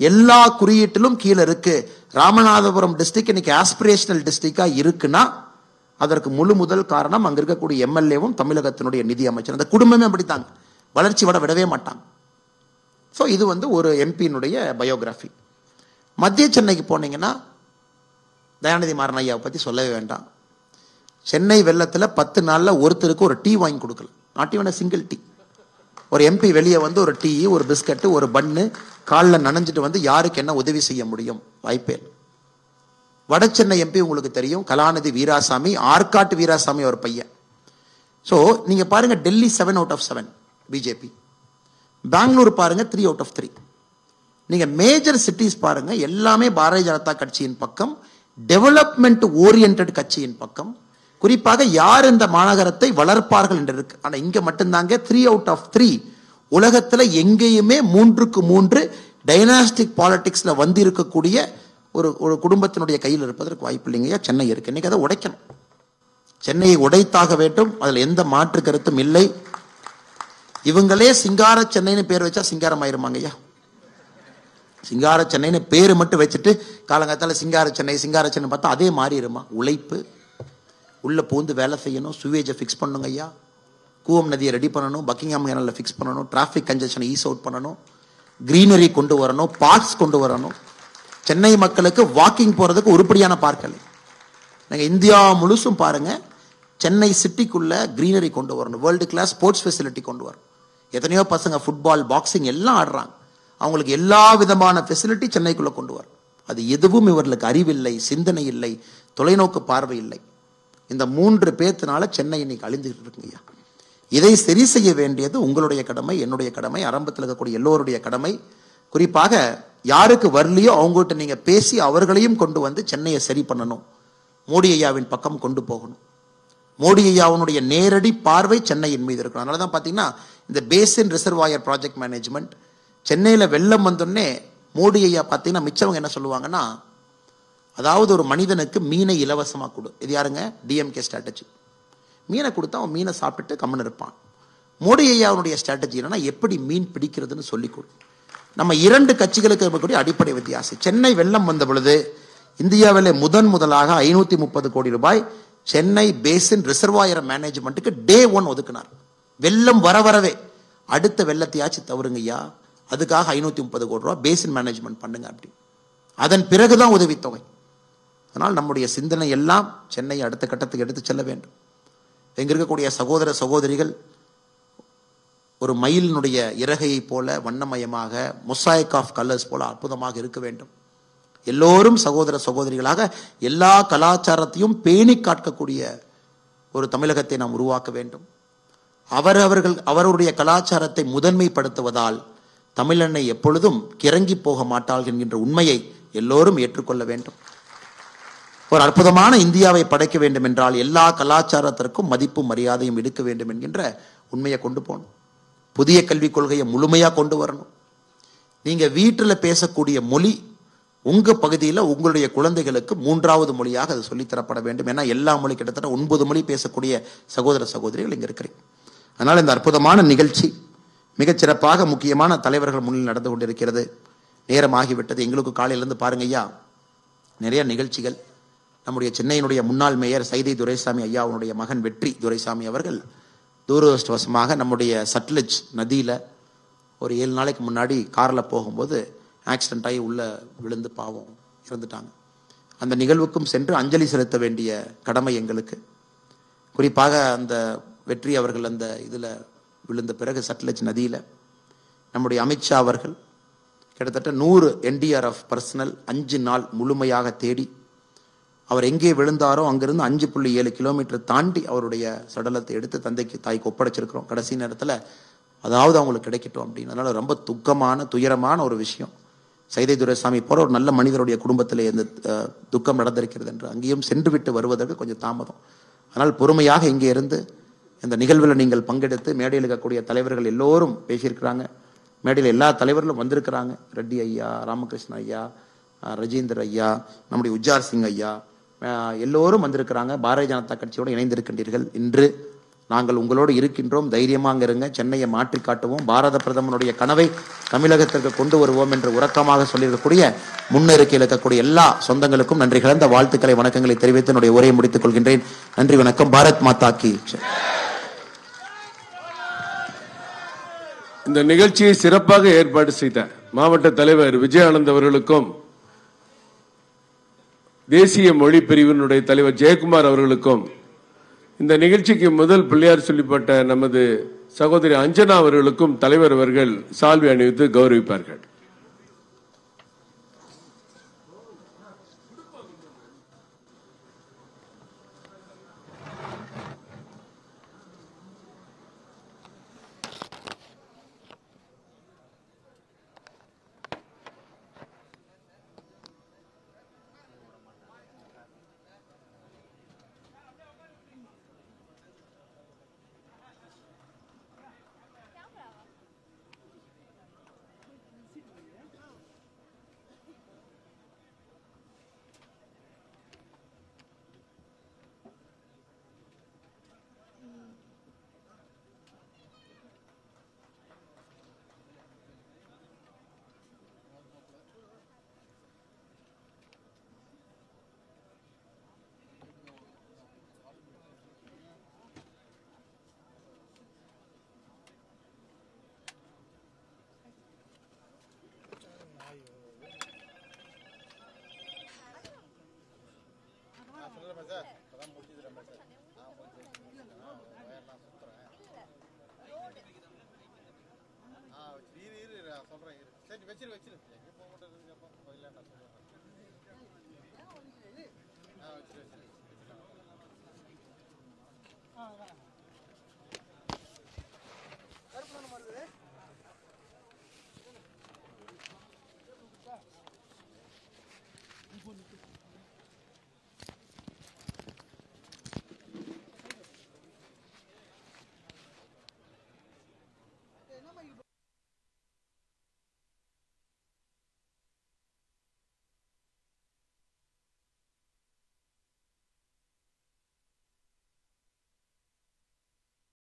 Speaker 3: எல்லா குறியீட்டிலும் கீழே இருக்கு. ராமநாதபுரம் டிஸ்ட்ரிக்ட் இன்னைக்கு ஆஸ்பிரேஷனல் டிஸ்ட்ரிக்டா இருக்குன்னா அதற்கு முதல் காரணம் அங்க இருக்கக்கூடிய எம்எல்ஏவும் தமிழகத்தினுடைய நிதி அமைச்சர். அந்த குடும்பமே அப்படித்தாங்க, வளர்ச்சி விடவே மாட்டாங்க. ஸோ இது வந்து ஒரு எம்பியினுடைய பயோகிராஃபி. மத்திய சென்னைக்கு போனீங்கன்னா தயாநிதி மாறன் ஐயாவை பத்தி சொல்லவே வேண்டாம். சென்னை வெள்ளத்தில் 10 நாள்ல ஒருத்தருக்கு ஒரு டீ வாங்கி கொடுக்கல. Not even single tea. ஒரு எம்பி வெளியே வந்து ஒரு டீ, ஒரு பிஸ்கட், ஒரு பன்னு காலில் நனைஞ்சிட்டு வந்து யாருக்கு என்ன உதவி செய்ய முடியும்? வாய்ப்பே. வட சென்னை எம்பி உங்களுக்கு தெரியும், கலாநிதி வீராசாமி, ஆற்காட்டு வீராசாமி ஒரு பையன். ஸோ நீங்க பாருங்க, Delhi 7 out of 7 BJP, Bengaluru பாருங்க 3 out of 3. நீங்க மேஜர் சிட்டிஸ் பாருங்க, எல்லாமே பாரதிய ஜனதா கட்சியின் பக்கம், டெவலப்மெண்ட் ஓரியன்ட் கட்சியின் பக்கம். குறிப்பாக யார் இந்த மாநகரத்தை வளர்ப்பார்கள் என்று இருக்கு. ஆனா இங்க மட்டும்தாங்க 3 out of 3. உலகத்துல எங்கேயுமே 3க்கு 3 டைனாஸ்டிக் பாலிடிக்ஸ்ல வந்து இருக்கக்கூடிய ஒரு குடும்பத்தினுடைய கையில் இருப்பதற்கு வாய்ப்பு இல்லைங்க. சென்னை இருக்கு. இன்னைக்கு அதை உடைக்கணும். சென்னையை உடைத்தாக வேண்டும். அதுல எந்த மாற்று கருத்தும் இல்லை. இவங்களே சிங்கார சென்னைன்னு பேர் வச்சா சிங்காரம் ஆயிருமாங்க ஐயா. சிங்கார சென்னைன்னு பேரு மட்டும் வச்சுட்டு காலங்காத்தால சிங்கார சென்னை பார்த்தா அதே மாறிடுமா? உழைப்பு, உள்ள பூந்து வேலை செய்யணும், சுவேஜை ஃபிக்ஸ் பண்ணுங்க ஐயா, கூவம் நதியை ரெடி பண்ணணும், பக்கிங்ஹாம் கேனல்ல ஃபிக்ஸ் பண்ணணும், டிராஃபிக் கன்ஜெஷனை ஈஸ் அவுட் பண்ணணும், கிரீனரி கொண்டு வரணும், பார்க்ஸ் கொண்டு வரணும். சென்னை மக்களுக்கு வாக்கிங் போறதுக்கு உருப்படியான பார்க்கலை. நீங்க இந்தியா முழுசும் பாருங்க, சென்னை சிட்டிக்குள்ள கிரீனரி கொண்டு வரணும், வேர்ல்டு கிளாஸ் ஸ்போர்ட்ஸ் ஃபெசிலிட்டி கொண்டு வரணும். எத்தனையோ பசங்க ஃபுட்பால், பாக்ஸிங் எல்லாம் ஆடுறாங்க. அவங்களுக்கு எல்லா விதமான ஃபெசிலிட்டி சென்னைக்குள்ள கொண்டு வரும். அது எதுவும் இவர்களுக்கு அறிவில்லை, சிந்தனை இல்லை, தொலைநோக்கு பார்வை இல்லை. இந்த 3 பேத்தினால சென்னை இன்னைக்கு அழிந்துகிட்டு இருக்குங்கய்யா. இதை சரி செய்ய வேண்டியது உங்களுடைய கடமை, என்னுடைய கடமை, ஆரம்பத்தில் இருக்கக்கூடிய எல்லோருடைய கடமை. குறிப்பாக யாருக்கு வரலையோ அவங்ககிட்ட நீங்க பேசி அவர்களையும் கொண்டு வந்து சென்னையை சரி பண்ணணும். மோடி ஐயாவின் பக்கம் கொண்டு போகணும். மோடி ஐயாவுடைய நேரடி பார்வை சென்னையின் மீது இருக்கணும். அதனால தான் பார்த்தீங்கன்னா இந்த பேசின் ரிசர்வாயர் ப்ராஜெக்ட் மேனேஜ்மெண்ட், சென்னையில் வெள்ளம் வந்தோடனே மோடி ஐயா பார்த்தீங்கன்னா மிச்சவங்க என்ன சொல்லுவாங்கன்னா, அதாவது ஒரு மனிதனுக்கு மீனை இலவசமாக கொடு. இது யாருங்க? DMK strategy. மீனை கொடுத்தா அவன் மீனை சாப்பிட்டு கம்மன் இருப்பான். மோடி ஐயாவுடைய ஸ்ட்ராட்டஜி என்னன்னா, எப்படி மீன் பிடிக்கிறதுன்னு சொல்லிக் கொடு. நம்ம 2 கட்சிகளுக்கு இருக்கக்கூடிய அடிப்படை வித்தியாசம். சென்னை வெள்ளம் வந்த பொழுது இந்தியாவிலே முதலாக 530 கோடி ரூபாய் சென்னை பேசின் ரிசர்வாயர் மேனேஜ்மெண்ட்டுக்கு டே 1 ஒதுக்கினார். வெள்ளம் வரவே அடுத்த வெள்ளத்தையாச்சு தவறுங்க ஐயா, அதுக்காக 530 கோடி ரூபாய் பேசின் மேனேஜ்மெண்ட் பண்ணுங்க அப்படி. அதன் பிறகுதான் உதவித்தொகை. அதனால் நம்முடைய சிந்தனை எல்லாம் சென்னை அடுத்த கட்டத்துக்கு எடுத்து செல்ல வேண்டும். எங்க இருக்கக்கூடிய சகோதர சகோதரிகள் ஒரு மயிலினுடைய இறகையை போல வண்ணமயமாக, மொசாய்க் ஆஃப் கலர்ஸ் போல அற்புதமாக இருக்க வேண்டும். எல்லோரும் சகோதர சகோதரிகளாக எல்லா கலாச்சாரத்தையும் பேணி காக்கக்கூடிய ஒரு தமிழகத்தை நாம் உருவாக்க வேண்டும். அவருடைய கலாச்சாரத்தை முதன்மைப்படுத்துவதால் தமிழனை எப்பொழுதும் கிறங்கி போக மாட்டாள் என்கின்ற உண்மையை எல்லோரும் ஏற்றுக்கொள்ள வேண்டும். ஒரு அற்புதமான இந்தியாவை படைக்க வேண்டும் என்றால் எல்லா கலாச்சாரத்திற்கும் மதிப்பும் மரியாதையும் எடுக்க வேண்டும் என்கின்ற உண்மையை கொண்டு போகணும். புதிய கல்விக் கொள்கையை முழுமையா கொண்டு வரணும். நீங்க வீட்டில் பேசக்கூடிய மொழி உங்க பகுதியில் உங்களுடைய குழந்தைகளுக்கு 3வது மொழியாக அது சொல்லித்தரப்பட வேண்டும். ஏன்னா எல்லா மொழி கிட்டத்தட்ட 9 மொழி பேசக்கூடிய சகோதர சகோதரிகள் இங்க இருக்கிறீங்க. அதனால இந்த அற்புதமான நிகழ்ச்சி மிகச்சிறப்பாக முக்கியமான தலைவர்கள் முன்னில் நடந்து கொண்டிருக்கிறது. நேரமாகிவிட்டது. எங்களுக்கு காலையிலிருந்து பாருங்க ஐயா, நிறைய நிகழ்ச்சிகள். நம்முடைய சென்னையினுடைய முன்னாள் மேயர் சைதை துரைசாமி ஐயாவுடைய மகன் வெற்றி துரைசாமி அவர்கள் துரதிருஷ்டவசமாக நம்முடைய சட்லஜ் நதியில ஒரு 7 நாளைக்கு முன்னாடி கார்ல போகும்போது ஆக்சிடென்ட் ஆகி உள்ள விழுந்து பாவம் இறந்துட்டாங்க. அந்த நிகழ்வுக்கும் சென்று அஞ்சலி செலுத்த வேண்டிய கடமை எங்களுக்கு. குறிப்பாக அந்த வெற்றி அவர்கள் அந்த இதுல விழுந்த பிறகு சட்லஜ் நதியில நம்முடைய அமித்ஷா அவர்கள் கிட்டத்தட்ட 100 NDRF பர்சனல் 5 நாள் முழுமையாக தேடி அவர் எங்கே விழுந்தாரோ அங்கிருந்து 5.7 கிலோமீட்டர் தாண்டி அவருடைய சடலத்தை எடுத்து தந்தைக்கு தாய்க்கு ஒப்படைச்சிருக்கிறோம். கடைசி நேரத்தில் அதாவது அவங்களுக்கு கிடைக்கட்டும் அப்படின்னு. அதனால ரொம்ப துயரமான ஒரு விஷயம். சைதை துரைசாமி போற ஒரு நல்ல மனிதருடைய குடும்பத்தில் இந்த துக்கம் நடந்திருக்கிறது என்று அங்கேயும் சென்று விட்டு வருவதற்கு கொஞ்சம் தாமதம். ஆனால் பொறுமையாக இங்கே இருந்து இந்த நிகழ்வில் நீங்கள் பங்கெடுத்து மேடையில் இருக்கக்கூடிய தலைவர்கள் எல்லோரும் பேசியிருக்கிறாங்க. மேடையில் எல்லா தலைவர்களும் வந்திருக்கிறாங்க. ரெட்டி ஐயா, ராமகிருஷ்ணன் ஐயா, ரஜீந்தர் ஐயா, நம்முடைய உஜ்ஜார் சிங் ஐயா எல்லோரும் வந்திருக்கிறாங்க. பாரதிய ஜனதா கட்சியோடு இணைந்திருக்கின்றீர்கள். இன்று நாங்கள் உங்களோடு இருக்கின்றோம். தைரியமாக இருங்க. சென்னையை மாற்றி காட்டுவோம். பாரத பிரதமருடைய கனவை தமிழகத்திற்கு கொண்டு வருவோம் என்று உறக்கமாக சொல்லியிருக்கக்கூடிய முன்னெருக்கில் இருக்கக்கூடிய எல்லா சொந்தங்களுக்கும் நன்றி கலந்த வாழ்த்துக்களை வணக்கங்களை தெரிவித்து என்னுடைய உரையை முடித்துக் கொள்கின்றேன். நன்றி, வணக்கம். பாரத் மாதா கி.
Speaker 4: இந்த நிகழ்ச்சியை சிறப்பாக ஏற்பாடு செய்த மாவட்ட தலைவர் விஜயானந்த் அவர்களுக்கும், தேசிய மொழி பிரிவினுடைய தலைவர் ஜெயக்குமார் அவர்களுக்கும், இந்த நிகழ்ச்சிக்கு முதல் பிள்ளையார் சொல்லிப்பட்ட நமது சகோதரி அஞ்சனா அவர்களுக்கும் தலைவர் அவர்கள் சால்வை அணிவித்து கௌரவிப்பார்கள்.
Speaker 5: வச்சிரு